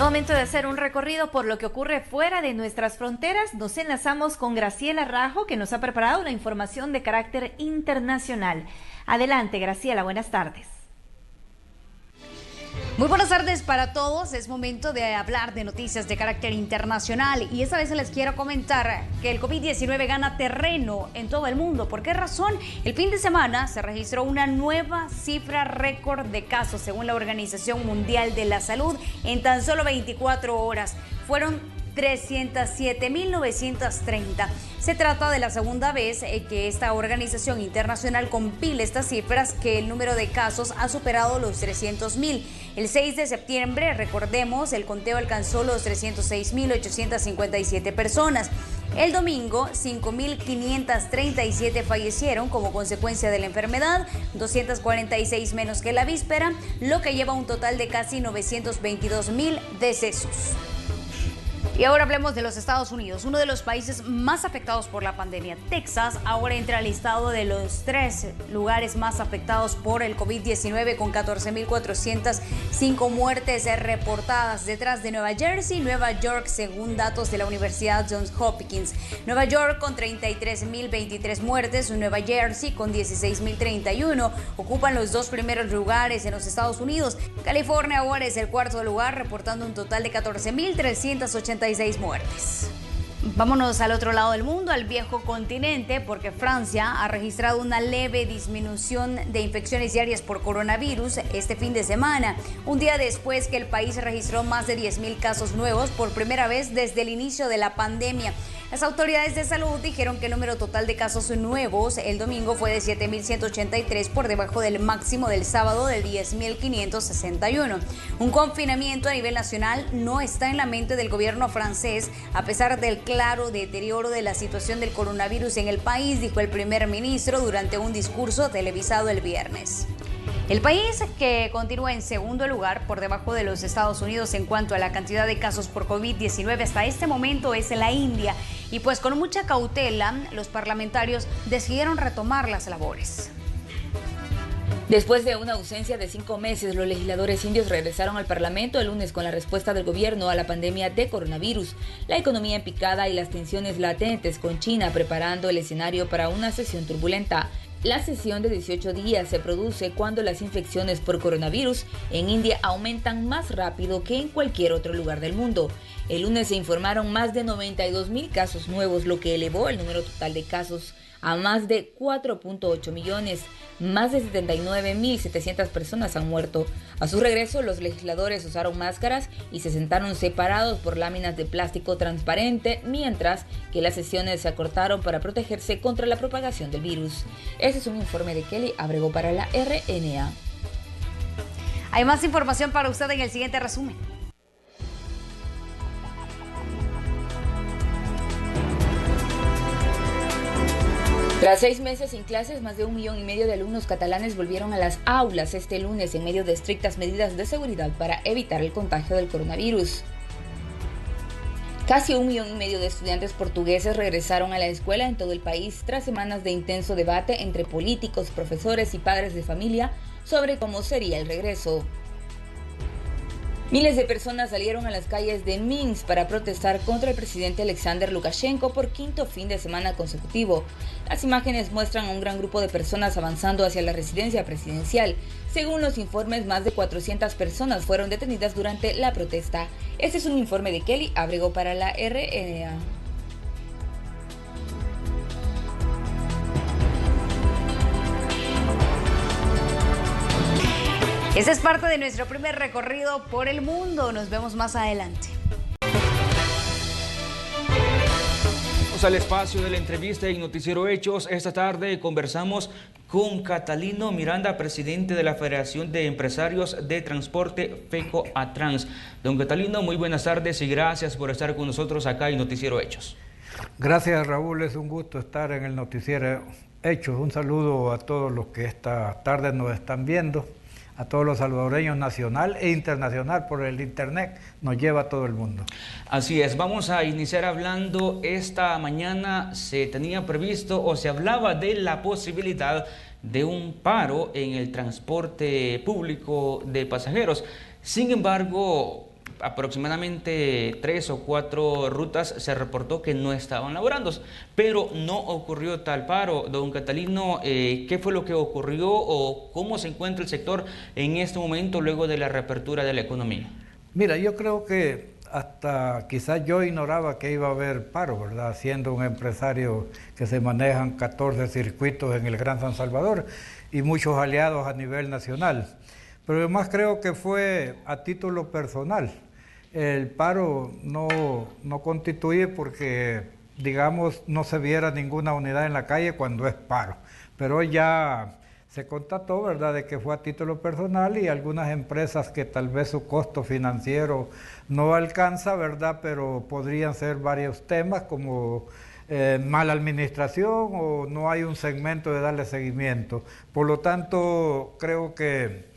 Momento de hacer un recorrido por lo que ocurre fuera de nuestras fronteras. Nos enlazamos con Graciela Rajo, que nos ha preparado una información de carácter internacional. Adelante, Graciela, buenas tardes. Muy buenas tardes para todos. Es momento de hablar de noticias de carácter internacional y esta vez les quiero comentar que el COVID-19 gana terreno en todo el mundo. ¿Por qué razón? El fin de semana se registró una nueva cifra récord de casos según la Organización Mundial de la Salud en tan solo 24 horas. Fueron 307.930. Se trata de la segunda vez que esta organización internacional compila estas cifras, que el número de casos ha superado los 300.000. El 6 de septiembre, recordemos, el conteo alcanzó los 306.857 personas. El domingo, 5.537 fallecieron como consecuencia de la enfermedad, 246 menos que la víspera, lo que lleva a un total de casi 922.000 decesos. Y ahora hablemos de los Estados Unidos, uno de los países más afectados por la pandemia. Texas ahora entra al listado de los 3 lugares más afectados por el COVID-19 con 14.405 muertes reportadas, detrás de Nueva Jersey y Nueva York, según datos de la Universidad Johns Hopkins. Nueva York con 33.023 muertes, Nueva Jersey con 16.031 ocupan los 2 primeros lugares en los Estados Unidos. California ahora es el 4.º lugar, reportando un total de 14.386 muertes. Vámonos al otro lado del mundo, al viejo continente, porque Francia ha registrado una leve disminución de infecciones diarias por coronavirus este fin de semana, un día después que el país registró más de 10.000 casos nuevos por primera vez desde el inicio de la pandemia. Las autoridades de salud dijeron que el número total de casos nuevos el domingo fue de 7.183, por debajo del máximo del sábado de 10.561. Un confinamiento a nivel nacional no está en la mente del gobierno francés, a pesar del claro deterioro de la situación del coronavirus en el país, dijo el primer ministro durante un discurso televisado el viernes. El país que continúa en segundo lugar por debajo de los Estados Unidos en cuanto a la cantidad de casos por COVID-19 hasta este momento es la India. Y pues con mucha cautela, los parlamentarios decidieron retomar las labores. Después de una ausencia de 5 meses, los legisladores indios regresaron al Parlamento el lunes con la respuesta del gobierno a la pandemia de coronavirus, la economía en picada y las tensiones latentes con China preparando el escenario para una sesión turbulenta. La sesión de 18 días se produce cuando las infecciones por coronavirus en India aumentan más rápido que en cualquier otro lugar del mundo. El lunes se informaron más de 92.000 casos nuevos, lo que elevó el número total de casos a más de 4.8 millones. Más de 79.700 personas han muerto. A su regreso, los legisladores usaron máscaras y se sentaron separados por láminas de plástico transparente, mientras que las sesiones se acortaron para protegerse contra la propagación del virus. Este es un informe de Kelly Abrego para la RNA. Hay más información para usted en el siguiente resumen. Tras 6 meses sin clases, más de 1,5 millones de alumnos catalanes volvieron a las aulas este lunes en medio de estrictas medidas de seguridad para evitar el contagio del coronavirus. Casi 1,5 millones de estudiantes portugueses regresaron a la escuela en todo el país tras semanas de intenso debate entre políticos, profesores y padres de familia sobre cómo sería el regreso. Miles de personas salieron a las calles de Minsk para protestar contra el presidente Alexander Lukashenko por 5º fin de semana consecutivo. Las imágenes muestran a un gran grupo de personas avanzando hacia la residencia presidencial. Según los informes, más de 400 personas fueron detenidas durante la protesta. Este es un informe de Kelly Abrego para la RNA. Ese es parte de nuestro primer recorrido por el mundo. Nos vemos más adelante. Vamos al espacio de la entrevista en Noticiero Hechos. Esta tarde conversamos con Catalino Miranda, presidente de la Federación de Empresarios de Transporte FECO-ATRANS. Don Catalino, muy buenas tardes y gracias por estar con nosotros acá en Noticiero Hechos. Gracias, Raúl, es un gusto estar en el Noticiero Hechos. Un saludo a todos los que esta tarde nos están viendo, a todos los salvadoreños nacional e internacional por el internet, nos lleva a todo el mundo. Así es, vamos a iniciar hablando. Esta mañana se tenía previsto o se hablaba de la posibilidad de un paro en el transporte público de pasajeros. Sin embargo, aproximadamente 3 o 4 rutas se reportó que no estaban laborando, pero no ocurrió tal paro. Don Catalino, ¿qué fue lo que ocurrió o cómo se encuentra el sector en este momento luego de la reapertura de la economía? Mira, yo creo que hasta quizás yo ignoraba que iba a haber paro, ¿verdad? Siendo un empresario que se manejan 14 circuitos en el Gran San Salvador y muchos aliados a nivel nacional. Pero además creo que fue a título personal. El paro no constituye porque, digamos, no se viera ninguna unidad en la calle cuando es paro. Pero hoy ya se constató, ¿verdad?, de que fue a título personal y algunas empresas que tal vez su costo financiero no alcanza, ¿verdad?, pero podrían ser varios temas como mala administración o no hay un segmento de darle seguimiento. Por lo tanto, creo que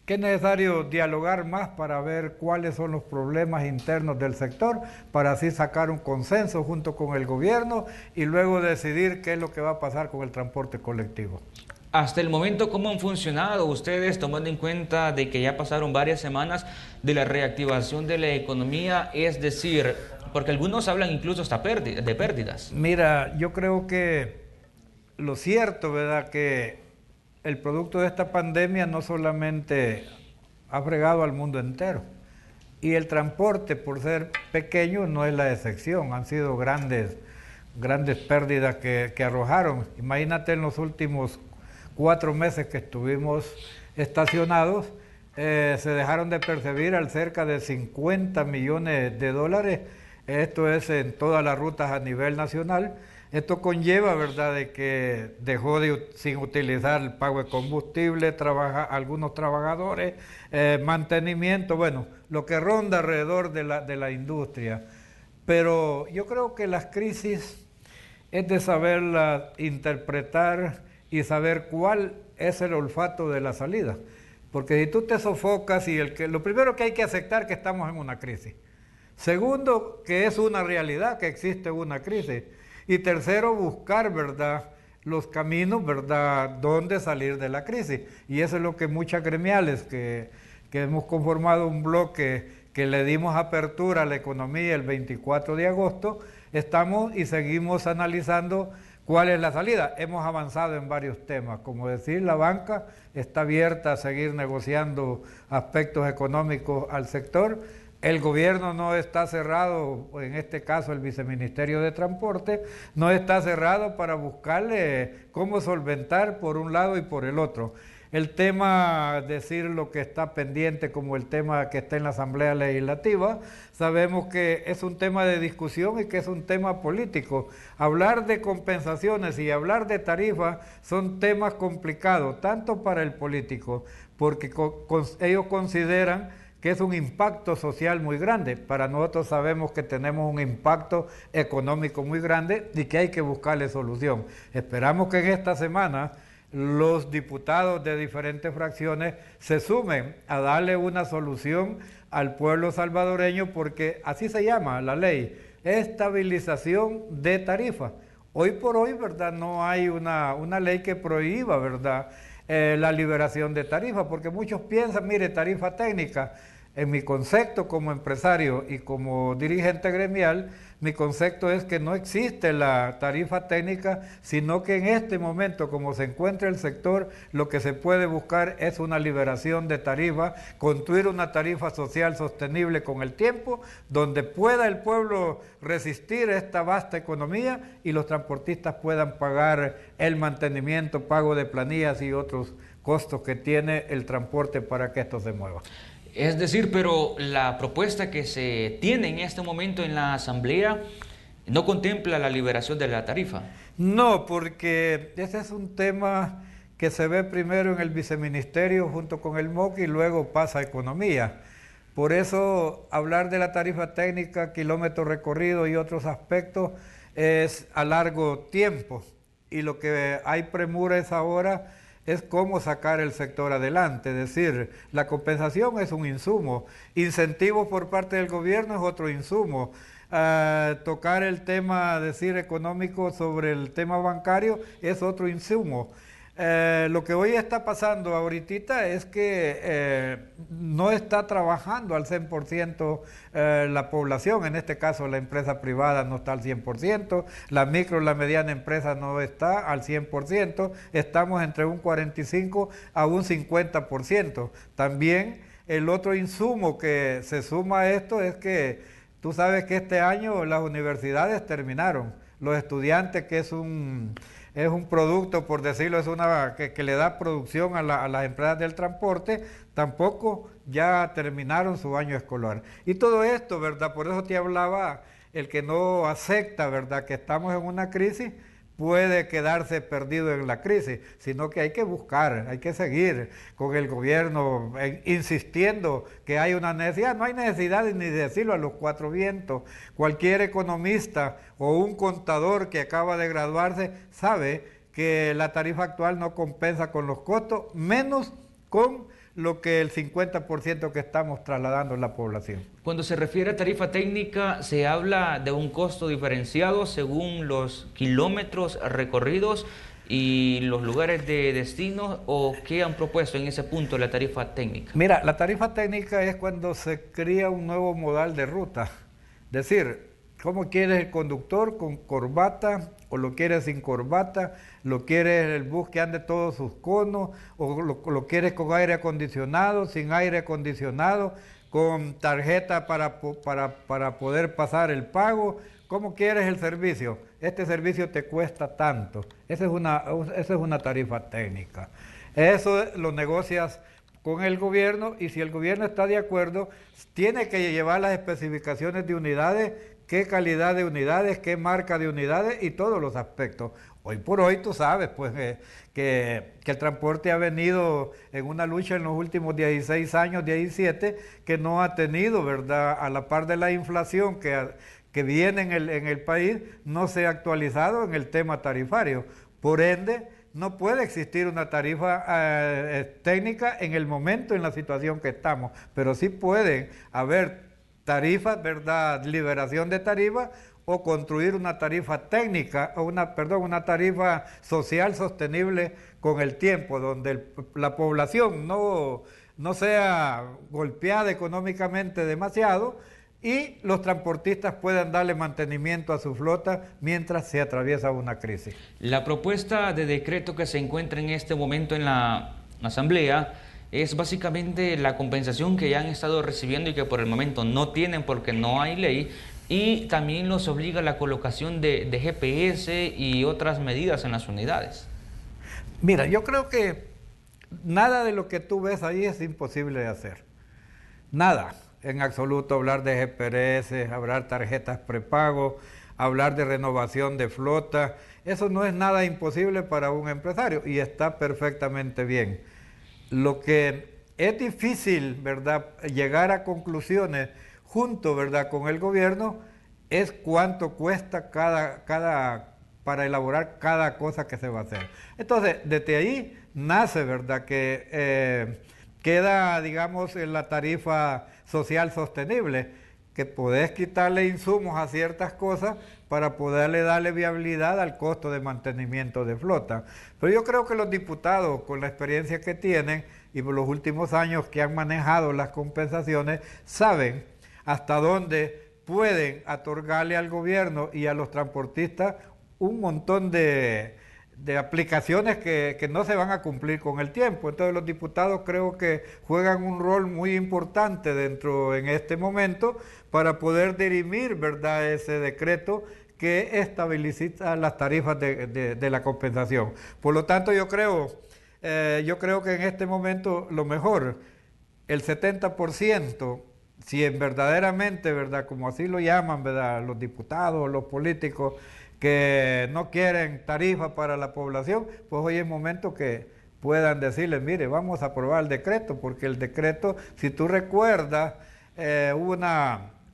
es necesario dialogar más para ver cuáles son los problemas internos del sector, para así sacar un consenso junto con el gobierno y luego decidir qué es lo que va a pasar con el transporte colectivo. Hasta el momento, ¿cómo han funcionado ustedes, tomando en cuenta de que ya pasaron varias semanas de la reactivación de la economía? Es decir, porque algunos hablan incluso hasta de pérdidas. Mira, yo creo que lo cierto, ¿verdad?, que el producto de esta pandemia no solamente ha fregado al mundo entero, Y el transporte, por ser pequeño, no es la excepción. Han sido grandes pérdidas que arrojaron. Imagínate en los últimos 4 meses que estuvimos estacionados, se dejaron de percibir al cerca de 50 millones de dólares. Esto es en todas las rutas a nivel nacional. Esto conlleva, ¿verdad?, de que dejó sin utilizar el pago de combustible, algunos trabajadores, mantenimiento, bueno, lo que ronda alrededor de la industria. Pero yo creo que las crisis es de saberlas interpretar y saber cuál es el olfato de la salida. Porque si tú te sofocas lo primero que hay que aceptar que estamos en una crisis. Segundo, que es una realidad que existe una crisis. Y tercero, buscar, ¿verdad?, los caminos, ¿verdad?, dónde salir de la crisis. Y eso es lo que muchas gremiales que hemos conformado un bloque que le dimos apertura a la economía el 24 de agosto, estamos y seguimos analizando cuál es la salida. Hemos avanzado en varios temas, como decir, la banca está abierta a seguir negociando aspectos económicos al sector. El gobierno no está cerrado, en este caso el Viceministerio de Transporte, no está cerrado para buscarle cómo solventar por un lado y por el otro. El tema, decir lo que está pendiente como el tema que está en la Asamblea Legislativa, sabemos que es un tema de discusión y que es un tema político. Hablar de compensaciones y hablar de tarifas son temas complicados, tanto para el político, porque ellos consideran que es un impacto social muy grande. Para nosotros sabemos que tenemos un impacto económico muy grande y que hay que buscarle solución. Esperamos que en esta semana los diputados de diferentes fracciones se sumen a darle una solución al pueblo salvadoreño, porque así se llama la ley, estabilización de tarifa. Hoy por hoy, ¿verdad?, no hay una ley que prohíba, ¿verdad?, la liberación de tarifa, porque muchos piensan, mire, tarifa técnica. En mi concepto como empresario y como dirigente gremial, mi concepto es que no existe la tarifa técnica, sino que en este momento, como se encuentra el sector, lo que se puede buscar es una liberación de tarifa, construir una tarifa social sostenible con el tiempo, donde pueda el pueblo resistir esta vasta economía y los transportistas puedan pagar el mantenimiento, pago de planillas y otros costos que tiene el transporte para que esto se mueva. Es decir, pero la propuesta que se tiene en este momento en la Asamblea no contempla la liberación de la tarifa. No, porque ese es un tema que se ve primero en el Viceministerio junto con el MOC y luego pasa a Economía. Por eso hablar de la tarifa técnica, kilómetro recorrido y otros aspectos es a largo tiempo. Y lo que hay premura es ahora es cómo sacar el sector adelante. Es decir, la compensación es un insumo, incentivos por parte del gobierno es otro insumo, tocar el tema, decir, económico sobre el tema bancario es otro insumo. Lo que hoy está pasando ahorita es que no está trabajando al 100% la población, en este caso la empresa privada no está al 100%, la micro, la mediana empresa no está al 100%, estamos entre un 45 a un 50%. También el otro insumo que se suma a esto es que tú sabes que este año las universidades terminaron, los estudiantes, que es un producto, por decirlo, es que le da producción a las empresas del transporte, tampoco ya terminaron su año escolar. Y todo esto, ¿verdad? Por eso te hablaba, el que no acepta, ¿verdad?, que estamos en una crisis, puede quedarse perdido en la crisis, sino que hay que buscar, hay que seguir con el gobierno insistiendo que hay una necesidad. No hay necesidad ni de decirlo a los cuatro vientos. Cualquier economista o un contador que acaba de graduarse sabe que la tarifa actual no compensa con los costos, menos con lo que el 50% que estamos trasladando en la población. Cuando se refiere a tarifa técnica, ¿se habla de un costo diferenciado según los kilómetros recorridos y los lugares de destino, o qué han propuesto en ese punto la tarifa técnica? Mira, la tarifa técnica es cuando se crea un nuevo modal de ruta. Es decir, ¿cómo quieres el conductor? ¿Con corbata o lo quieres sin corbata? ¿Lo quieres el bus que ande todos sus conos? ¿O lo quieres con aire acondicionado, sin aire acondicionado? con tarjeta para poder pasar el pago. ¿Cómo quieres el servicio? Este servicio te cuesta tanto. Esa es una tarifa técnica. Eso lo negocias con el gobierno y si el gobierno está de acuerdo, tiene que llevar las especificaciones de unidades, qué calidad de unidades, qué marca de unidades y todos los aspectos. Hoy por hoy tú sabes pues que el transporte ha venido en una lucha en los últimos 16 años, 17, que no ha tenido, ¿verdad? A la par de la inflación que viene en el país, no se ha actualizado en el tema tarifario. Por ende, no puede existir una tarifa técnica en el momento, en la situación que estamos, pero sí pueden haber tarifas, ¿verdad? Liberación de tarifas o construir una tarifa técnica, o una tarifa social sostenible con el tiempo, donde la población no sea golpeada económicamente demasiado y los transportistas puedan darle mantenimiento a su flota mientras se atraviesa una crisis. La propuesta de decreto que se encuentra en este momento en la Asamblea es básicamente la compensación que ya han estado recibiendo y que por el momento no tienen porque no hay ley, y también los obliga a la colocación de GPS y otras medidas en las unidades. Mira, yo creo que nada de lo que tú ves ahí es imposible de hacer. Nada, en absoluto, hablar de GPS, hablar tarjetas prepago, hablar de renovación de flota, eso no es nada imposible para un empresario y está perfectamente bien. Lo que es difícil, ¿verdad?, llegar a conclusiones junto, ¿verdad?, con el gobierno, es cuánto cuesta para elaborar cada cosa que se va a hacer. Entonces, desde ahí nace, ¿verdad?, que queda, digamos, la tarifa social sostenible, que podés quitarle insumos a ciertas cosas para poderle darle viabilidad al costo de mantenimiento de flota. Pero yo creo que los diputados, con la experiencia que tienen y por los últimos años que han manejado las compensaciones, saben hasta dónde pueden otorgarle al gobierno y a los transportistas un montón de aplicaciones que no se van a cumplir con el tiempo. Entonces los diputados creo que juegan un rol muy importante en este momento para poder dirimir, ¿verdad?, ese decreto que estabiliza las tarifas de la compensación. Por lo tanto, yo creo que en este momento lo mejor, el 70%, si verdaderamente, ¿verdad?, como así lo llaman, ¿verdad?, los diputados, los políticos, que no quieren tarifa para la población, pues hoy es momento que puedan decirles, mire, vamos a aprobar el decreto, porque el decreto, si tú recuerdas, hubo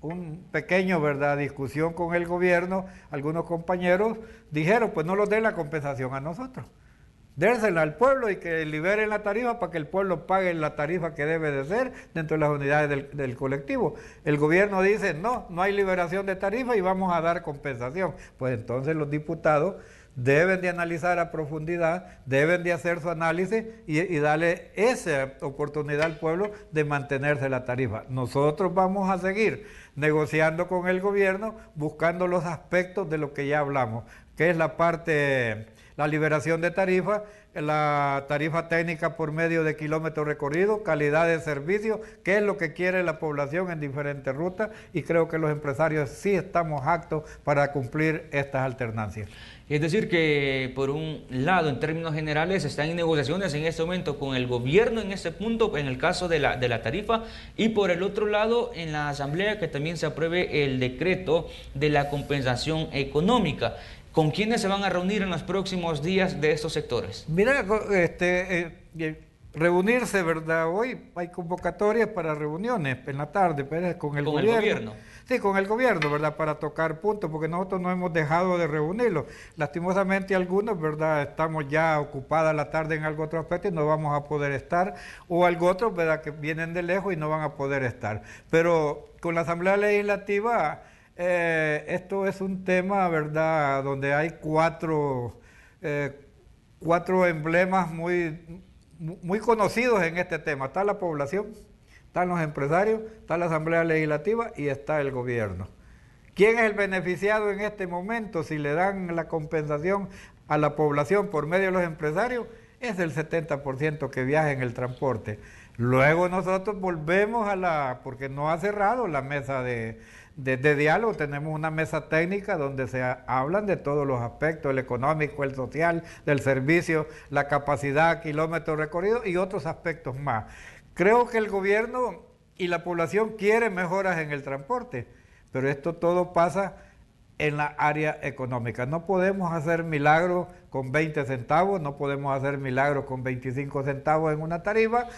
un pequeño, ¿verdad?, discusión con el gobierno, algunos compañeros dijeron, pues no nos den la compensación a nosotros, dérsela al pueblo y que liberen la tarifa para que el pueblo pague la tarifa que debe de ser dentro de las unidades del colectivo. El gobierno dice, no hay liberación de tarifa y vamos a dar compensación. Pues entonces los diputados deben de analizar a profundidad, deben de hacer su análisis y darle esa oportunidad al pueblo de mantenerse la tarifa. Nosotros vamos a seguir negociando con el gobierno, buscando los aspectos de lo que ya hablamos, que es la liberación de tarifa, la tarifa técnica por medio de kilómetros recorridos, calidad de servicio, qué es lo que quiere la población en diferentes rutas, y creo que los empresarios sí estamos aptos para cumplir estas alternancias. Es decir que, por un lado, en términos generales, están en negociaciones en este momento con el gobierno en este punto, en el caso de la tarifa, y por el otro lado, en la Asamblea, que también se apruebe el decreto de la compensación económica. ¿Con quiénes se van a reunir en los próximos días de estos sectores? Mira, reunirse, ¿verdad? Hoy hay convocatorias para reuniones en la tarde, pero con el gobierno. Sí, con el gobierno, ¿verdad? Para tocar puntos, porque nosotros no hemos dejado de reunirlos. Lastimosamente algunos, ¿verdad? Estamos ya ocupadas la tarde en algún otro aspecto y no vamos a poder estar, o algo otro, ¿verdad?, que vienen de lejos y no van a poder estar. Pero con la Asamblea Legislativa, esto es un tema, ¿verdad?, donde hay cuatro emblemas muy conocidos en este tema. Está la población, están los empresarios, está la Asamblea Legislativa y está el gobierno. ¿Quién es el beneficiado en este momento si le dan la compensación a la población por medio de los empresarios? Es el 70% que viaja en el transporte. Luego nosotros volvemos porque no ha cerrado la mesa de diálogo, tenemos una mesa técnica donde se hablan de todos los aspectos, el económico, el social, del servicio, la capacidad, kilómetros recorridos y otros aspectos más. Creo que el gobierno y la población quieren mejoras en el transporte, pero esto todo pasa en la área económica. No podemos hacer milagros con 20 centavos, no podemos hacer milagros con 25 centavos en una tarifa.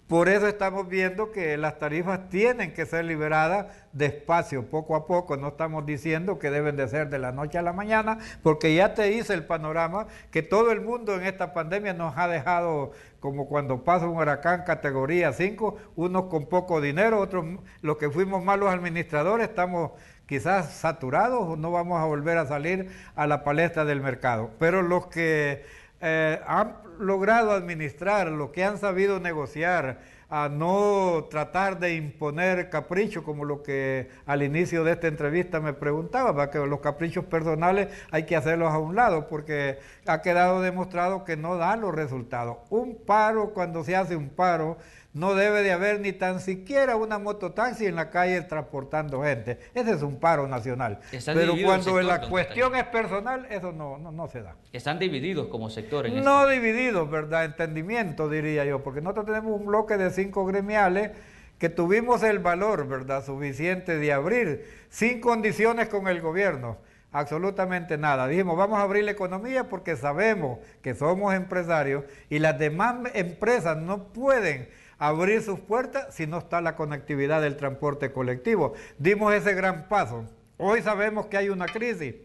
Por eso estamos viendo que las tarifas tienen que ser liberadas despacio, poco a poco. No estamos diciendo que deben de ser de la noche a la mañana, porque ya te hice el panorama que todo el mundo en esta pandemia nos ha dejado como cuando pasa un huracán categoría 5, unos con poco dinero, otros, los que fuimos malos administradores, estamos quizás saturados o no vamos a volver a salir a la palestra del mercado. Pero los que han logrado administrar, lo que han sabido negociar, a no tratar de imponer caprichos, como lo que al inicio de esta entrevista me preguntaba, para que los caprichos personales hay que hacerlos a un lado, porque ha quedado demostrado que no dan los resultados. Un paro, cuando se hace un paro, no debe de haber ni tan siquiera una mototaxi en la calle transportando gente. Ese es un paro nacional. Pero cuando la cuestión es personal, eso no se da. Están divididos como sector en No divididos, ¿verdad? Entendimiento, diría yo, porque nosotros tenemos un bloque de 5 gremiales que tuvimos el valor, ¿verdad?, suficiente de abrir sin condiciones con el gobierno. Absolutamente nada. Dijimos, vamos a abrir la economía porque sabemos que somos empresarios y las demás empresas no pueden abrir sus puertas si no está la conectividad del transporte colectivo. Dimos ese gran paso. Hoy sabemos que hay una crisis,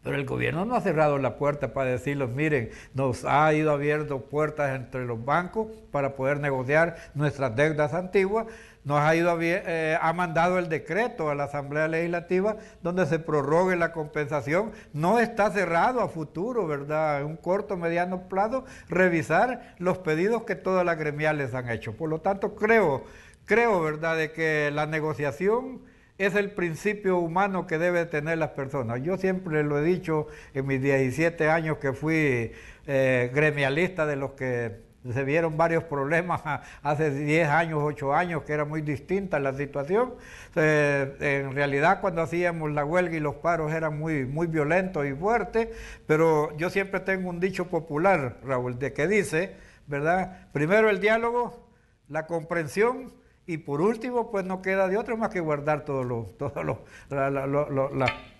pero el gobierno no ha cerrado la puerta para decirles, miren, nos ha ido abierto puertas entre los bancos para poder negociar nuestras deudas antiguas, nos ha mandado el decreto a la Asamblea Legislativa donde se prorrogue la compensación. No está cerrado a futuro, ¿verdad? En un corto, mediano plazo, revisar los pedidos que todas las gremiales han hecho. Por lo tanto, creo, ¿verdad?, de que la negociación es el principio humano que deben tener las personas. Yo siempre lo he dicho en mis 17 años que fui gremialista, de los que se vieron varios problemas hace 10 años, 8 años, que era muy distinta la situación. En realidad, cuando hacíamos la huelga y los paros eran muy violentos y fuertes, pero yo siempre tengo un dicho popular, Raúl, de que dice, ¿verdad?, primero el diálogo, la comprensión, y por último, pues no queda de otro más que guardar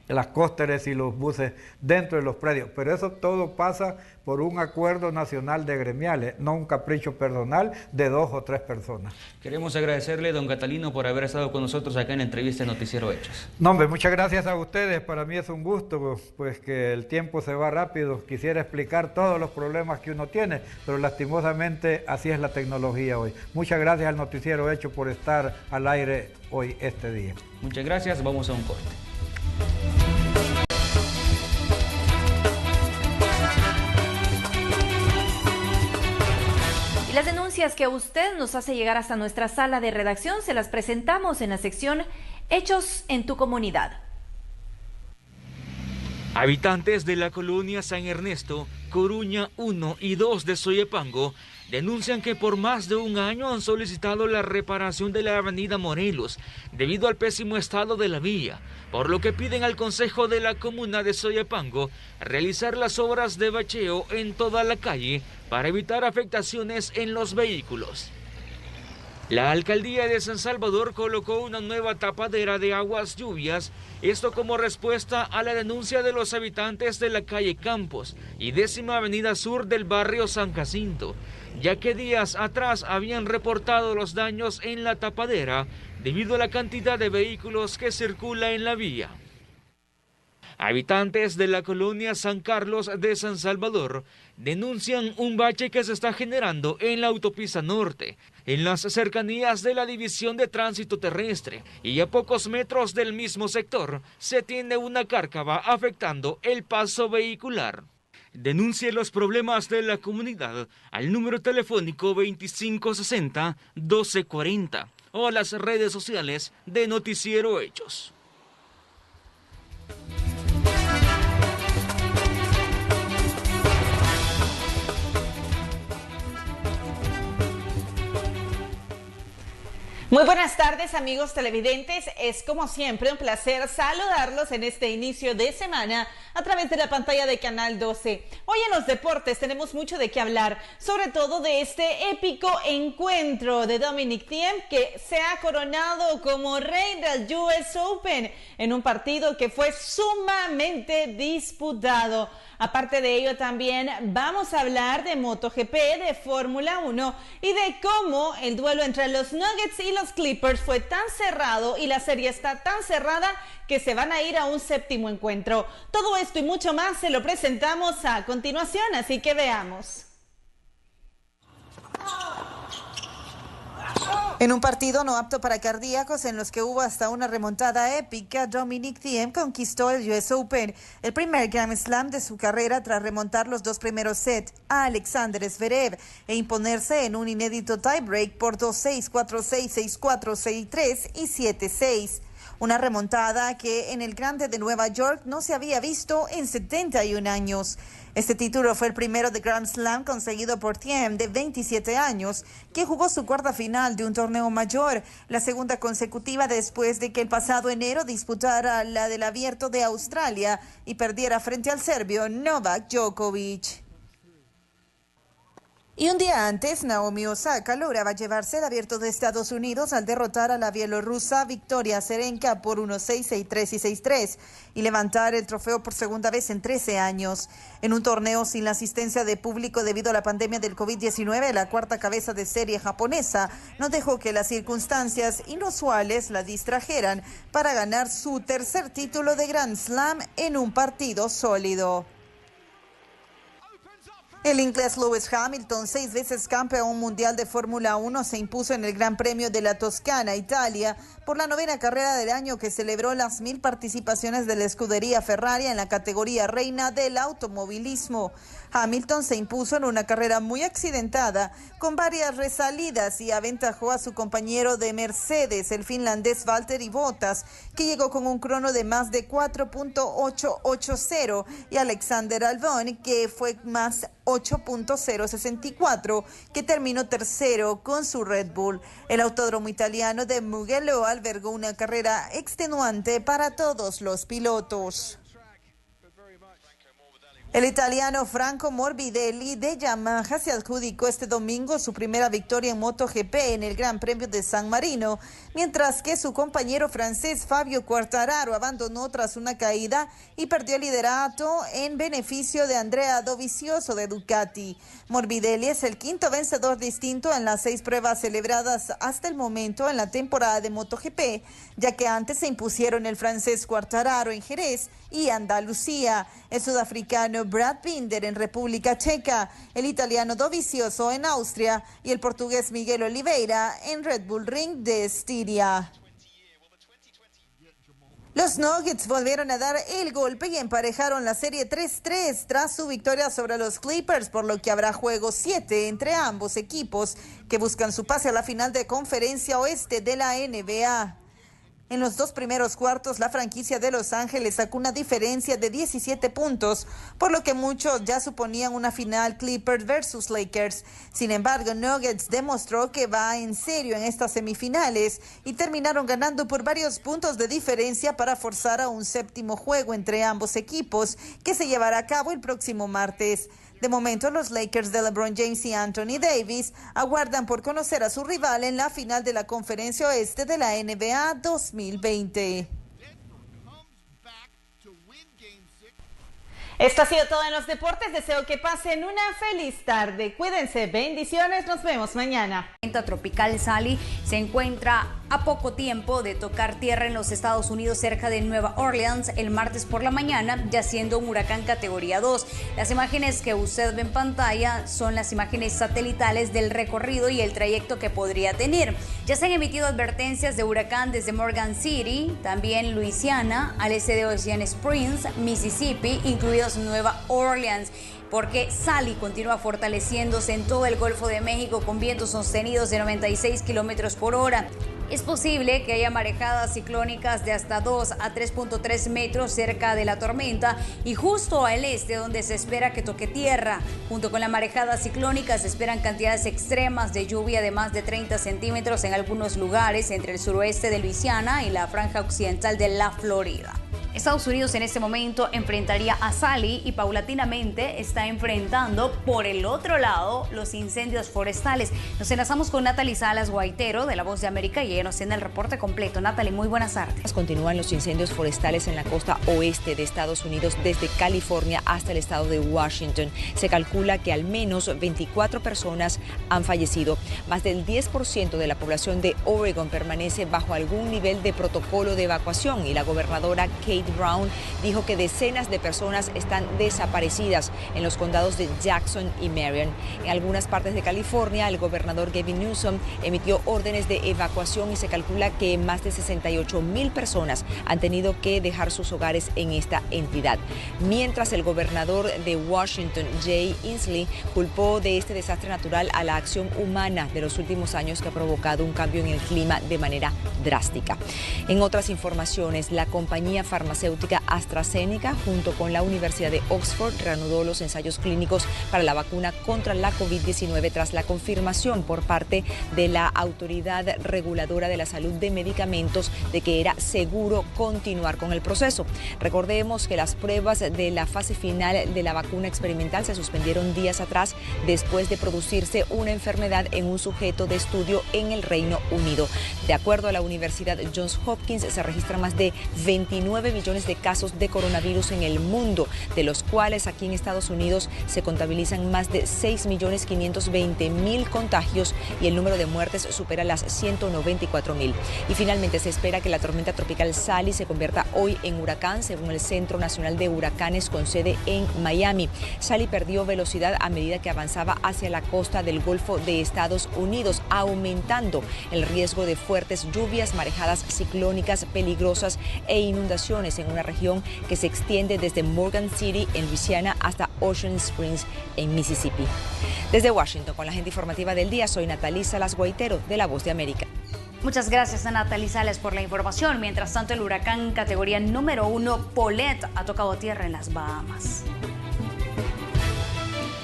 las cósteres y los buses dentro de los predios. Pero eso todo pasa por un acuerdo nacional de gremiales, no un capricho personal de 2 o 3 personas. Queremos agradecerle, don Catalino, por haber estado con nosotros acá en la entrevista de Noticiero Hechos. No, hombre, muchas gracias a ustedes. Para mí es un gusto, pues que el tiempo se va rápido. Quisiera explicar todos los problemas que uno tiene, pero lastimosamente así es la tecnología hoy. Muchas gracias al Noticiero Hechos por estar al aire hoy, este día. Muchas gracias. Vamos a un corte. Y las denuncias que usted nos hace llegar hasta nuestra sala de redacción se las presentamos en la sección Hechos en tu comunidad. Habitantes de la colonia San Ernesto, Coruña 1 y 2 de Soyapango denuncian que por más de un año han solicitado la reparación de la avenida Morelos debido al pésimo estado de la vía, por lo que piden al Consejo de la Comuna de Soyapango realizar las obras de bacheo en toda la calle para evitar afectaciones en los vehículos. La alcaldía de San Salvador colocó una nueva tapadera de aguas lluvias, esto como respuesta a la denuncia de los habitantes de la calle Campos y 10ª Avenida Sur del barrio San Jacinto, ya que días atrás habían reportado los daños en la tapadera debido a la cantidad de vehículos que circula en la vía. Habitantes de la colonia San Carlos de San Salvador denuncian un bache que se está generando en la autopista norte, en las cercanías de la División de Tránsito Terrestre, y a pocos metros del mismo sector se tiene una cárcava afectando el paso vehicular. Denuncie los problemas de la comunidad al número telefónico 2560-1240 o a las redes sociales de Noticiero Hechos. Muy buenas tardes, amigos televidentes. Es como siempre un placer saludarlos en este inicio de semana a través de la pantalla de Canal 12. Hoy en los deportes tenemos mucho de qué hablar, sobre todo de este épico encuentro de Dominic Thiem, que se ha coronado como rey del US Open en un partido que fue sumamente disputado. Aparte de ello, también vamos a hablar de MotoGP, de Fórmula 1 y de cómo el duelo entre los Nuggets y los Clippers fue tan cerrado y la serie está tan cerrada que se van a ir a un séptimo encuentro. Todo esto y mucho más se lo presentamos a continuación, así que veamos. En un partido no apto para cardíacos, en los que hubo hasta una remontada épica, Dominic Thiem conquistó el US Open, el primer Grand Slam de su carrera tras remontar los dos primeros sets a Alexander Zverev e imponerse en un inédito tiebreak por 2-6, 4-6, 6-4, 6-3 y 7-6. Una remontada que en el Grande de Nueva York no se había visto en 71 años. Este título fue el primero de Grand Slam conseguido por Thiem, de 27 años, que jugó su cuarta final de un torneo mayor, la segunda consecutiva después de que el pasado enero disputara la del Abierto de Australia y perdiera frente al serbio Novak Djokovic. Y un día antes, Naomi Osaka lograba llevarse el Abierto de Estados Unidos al derrotar a la bielorrusa Victoria Azarenka por 1-6, 6-3 y 6-3 y levantar el trofeo por segunda vez en 13 años. En un torneo sin la asistencia de público debido a la pandemia del COVID-19, la cuarta cabeza de serie japonesa no dejó que las circunstancias inusuales la distrajeran para ganar su tercer título de Grand Slam en un partido sólido. El inglés Lewis Hamilton, 6 veces campeón mundial de Fórmula 1, se impuso en el Gran Premio de la Toscana, Italia, por la 9ª carrera del año, que celebró las 1000 participaciones de la escudería Ferrari en la categoría reina del automovilismo. Hamilton se impuso en una carrera muy accidentada, con varias resalidas, y aventajó a su compañero de Mercedes, el finlandés Valtteri Bottas, que llegó con un crono de más de 4.880, y Alexander Albon, que fue más 8.064, que terminó tercero con su Red Bull. El autódromo italiano de Mugello albergó una carrera extenuante para todos los pilotos. El italiano Franco Morbidelli de Yamaha se adjudicó este domingo su primera victoria en MotoGP en el Gran Premio de San Marino, mientras que su compañero francés Fabio Quartararo abandonó tras una caída y perdió el liderato en beneficio de Andrea Dovizioso de Ducati. Morbidelli es el quinto vencedor distinto en las 6 pruebas celebradas hasta el momento en la temporada de MotoGP, ya que antes se impusieron el francés Quartararo en Jerez y Andalucía, el sudafricano Brad Binder en República Checa, el italiano Dovizioso en Austria y el portugués Miguel Oliveira en Red Bull Ring de Estiria. Los Nuggets volvieron a dar el golpe y emparejaron la serie 3-3 tras su victoria sobre los Clippers, por lo que habrá juego 7 entre ambos equipos que buscan su pase a la final de Conferencia Oeste de la NBA. En los 2 primeros cuartos, la franquicia de Los Ángeles sacó una diferencia de 17 puntos, por lo que muchos ya suponían una final Clippers versus Lakers. Sin embargo, Nuggets demostró que va en serio en estas semifinales y terminaron ganando por varios puntos de diferencia para forzar a un séptimo juego entre ambos equipos, que se llevará a cabo el próximo martes. De momento, los Lakers de LeBron James y Anthony Davis aguardan por conocer a su rival en la final de la Conferencia Oeste de la NBA 2020. Esto ha sido todo en los deportes. Deseo que pasen una feliz tarde. Cuídense, bendiciones, nos vemos mañana. La tormenta tropical Sally se encuentra a poco tiempo de tocar tierra en los Estados Unidos, cerca de Nueva Orleans, el martes por la mañana, ya siendo un huracán categoría 2. Las imágenes que usted ve en pantalla son las imágenes satelitales del recorrido y el trayecto que podría tener. Ya se han emitido advertencias de huracán desde Morgan City, también Luisiana, al este de Ocean Springs, Mississippi, incluidos Nueva Orleans, porque Sally continúa fortaleciéndose en todo el Golfo de México con vientos sostenidos de 96 kilómetros por hora. Es posible que haya marejadas ciclónicas de hasta 2 a 3.3 metros cerca de la tormenta y justo al este, donde se espera que toque tierra. Junto con la marejada ciclónica se esperan cantidades extremas de lluvia de más de 30 centímetros en algunos lugares entre el suroeste de Luisiana y la franja occidental de la Florida. Estados Unidos en este momento enfrentaría a Sally y paulatinamente está enfrentando por el otro lado los incendios forestales. Nos enlazamos con Natalie Salas Guaitero de La Voz de América y ella nos tiene el reporte completo. Natalie, muy buenas tardes. Continúan los incendios forestales en la costa oeste de Estados Unidos desde California hasta el estado de Washington. Se calcula que al menos 24 personas han fallecido. Más del 10% de la población de Oregon permanece bajo algún nivel de protocolo de evacuación y la gobernadora Kate Brown dijo que decenas de personas están desaparecidas en los condados de Jackson y Marion. En algunas partes de California, el gobernador Gavin Newsom emitió órdenes de evacuación y se calcula que más de 68,000 personas han tenido que dejar sus hogares en esta entidad. Mientras el gobernador de Washington, Jay Inslee, culpó de este desastre natural a la acción humana de los últimos años que ha provocado un cambio en el clima de manera drástica. En otras informaciones, la compañía farmacéutica AstraZeneca, junto con la Universidad de Oxford, reanudó los ensayos clínicos para la vacuna contra la COVID-19 tras la confirmación por parte de la Autoridad Reguladora de la Salud de Medicamentos de que era seguro continuar con el proceso. Recordemos que las pruebas de la fase final de la vacuna experimental se suspendieron días atrás después de producirse una enfermedad en un sujeto de estudio en el Reino Unido. De acuerdo a la Universidad Johns Hopkins, se registran más de 29 millones de casos de coronavirus en el mundo, de los cuales aquí en Estados Unidos se contabilizan más de 6.520.000 contagios y el número de muertes supera las 194.000. Y finalmente se espera que la tormenta tropical Sally se convierta hoy en huracán, según el Centro Nacional de Huracanes con sede en Miami. Sally perdió velocidad a medida que avanzaba hacia la costa del Golfo de Estados Unidos, aumentando el riesgo de fuertes lluvias, marejadas ciclónicas peligrosas e inundaciones en una región que se extiende desde Morgan City en Luisiana hasta Ocean Springs en Mississippi. Desde Washington, con la agenda informativa del día, soy Natalie Salas Guaitero de La Voz de América. Muchas gracias a Natalie Salas por la información. Mientras tanto, el huracán categoría número 1 Paulette ha tocado tierra en las Bahamas.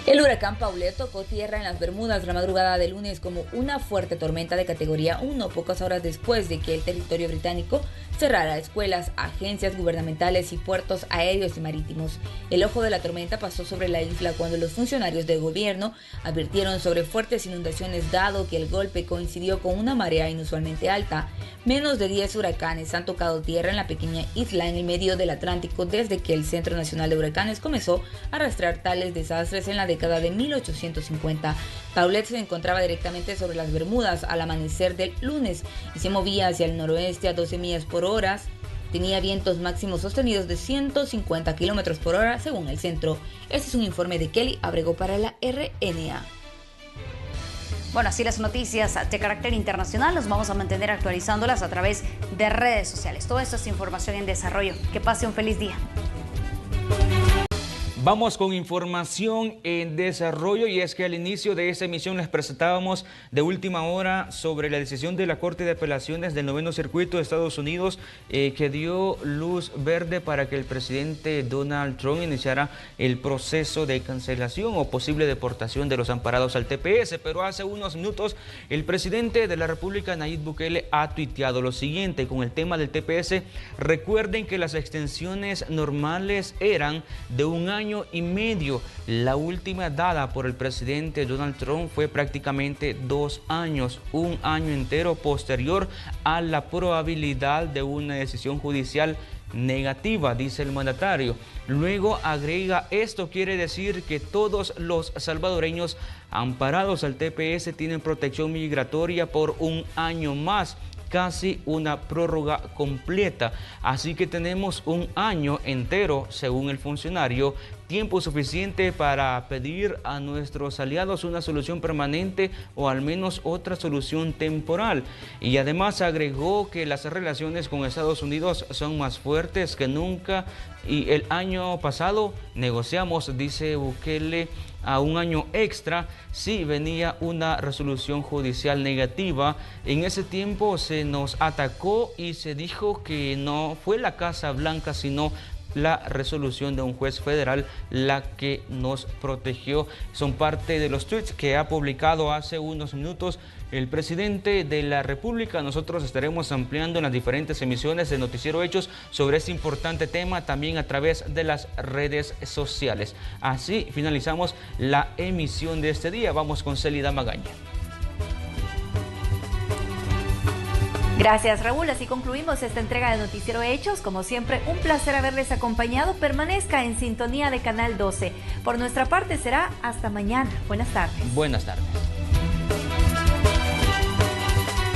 El huracán Paulette tocó tierra en las Bermudas la madrugada del lunes como una fuerte tormenta de categoría 1, pocas horas después de que el territorio británico cerrara escuelas, agencias gubernamentales y puertos aéreos y marítimos. El ojo de la tormenta pasó sobre la isla cuando los funcionarios del gobierno advirtieron sobre fuertes inundaciones dado que el golpe coincidió con una marea inusualmente alta. Menos de 10 huracanes han tocado tierra en la pequeña isla en el medio del Atlántico desde que el Centro Nacional de Huracanes comenzó a rastrear tales desastres en la década de 1850. Paulette se encontraba directamente sobre las Bermudas al amanecer del lunes y se movía hacia el noroeste a 12 millas por hora. Tenía vientos máximos sostenidos de 150 kilómetros por hora según el centro. Este es un informe de Kelly Abrego para la RNA. Bueno, así las noticias de carácter internacional, nos vamos a mantener actualizándolas a través de redes sociales. Todo esto es información en desarrollo. Que pase un feliz día. Vamos con información en desarrollo y es que al inicio de esta emisión les presentábamos de última hora sobre la decisión de la Corte de Apelaciones del 9º Circuito de Estados Unidos que dio luz verde para que el presidente Donald Trump iniciara el proceso de cancelación o posible deportación de los amparados al TPS. Pero hace unos minutos el presidente de la República, Nayib Bukele, ha tuiteado lo siguiente con el tema del TPS. Recuerden que las extensiones normales eran de un año y medio. La última dada por el presidente Donald Trump fue prácticamente 2 años, un año entero posterior a la probabilidad de una decisión judicial negativa, dice el mandatario. Luego agrega, esto quiere decir que todos los salvadoreños amparados al TPS tienen protección migratoria por un año más, casi una prórroga completa. Así que tenemos un año entero, según el funcionario, tiempo suficiente para pedir a nuestros aliados una solución permanente o al menos otra solución temporal. Y además agregó que las relaciones con Estados Unidos son más fuertes que nunca y el año pasado negociamos, dice Bukele, a un año extra si venía una resolución judicial negativa. En ese tiempo se nos atacó y se dijo que no fue la Casa Blanca sino la resolución de un juez federal la que nos protegió. Son parte de los tweets que ha publicado hace unos minutos el presidente de la República. Nosotros estaremos ampliando en las diferentes emisiones de Noticiero Hechos sobre este importante tema, también a través de las redes sociales. Así finalizamos la emisión de este día. Vamos con Célida Magaña. Gracias, Raúl. Así concluimos esta entrega de Noticiero Hechos. Como siempre, un placer haberles acompañado. Permanezca en sintonía de Canal 12. Por nuestra parte será hasta mañana. Buenas tardes. Buenas tardes.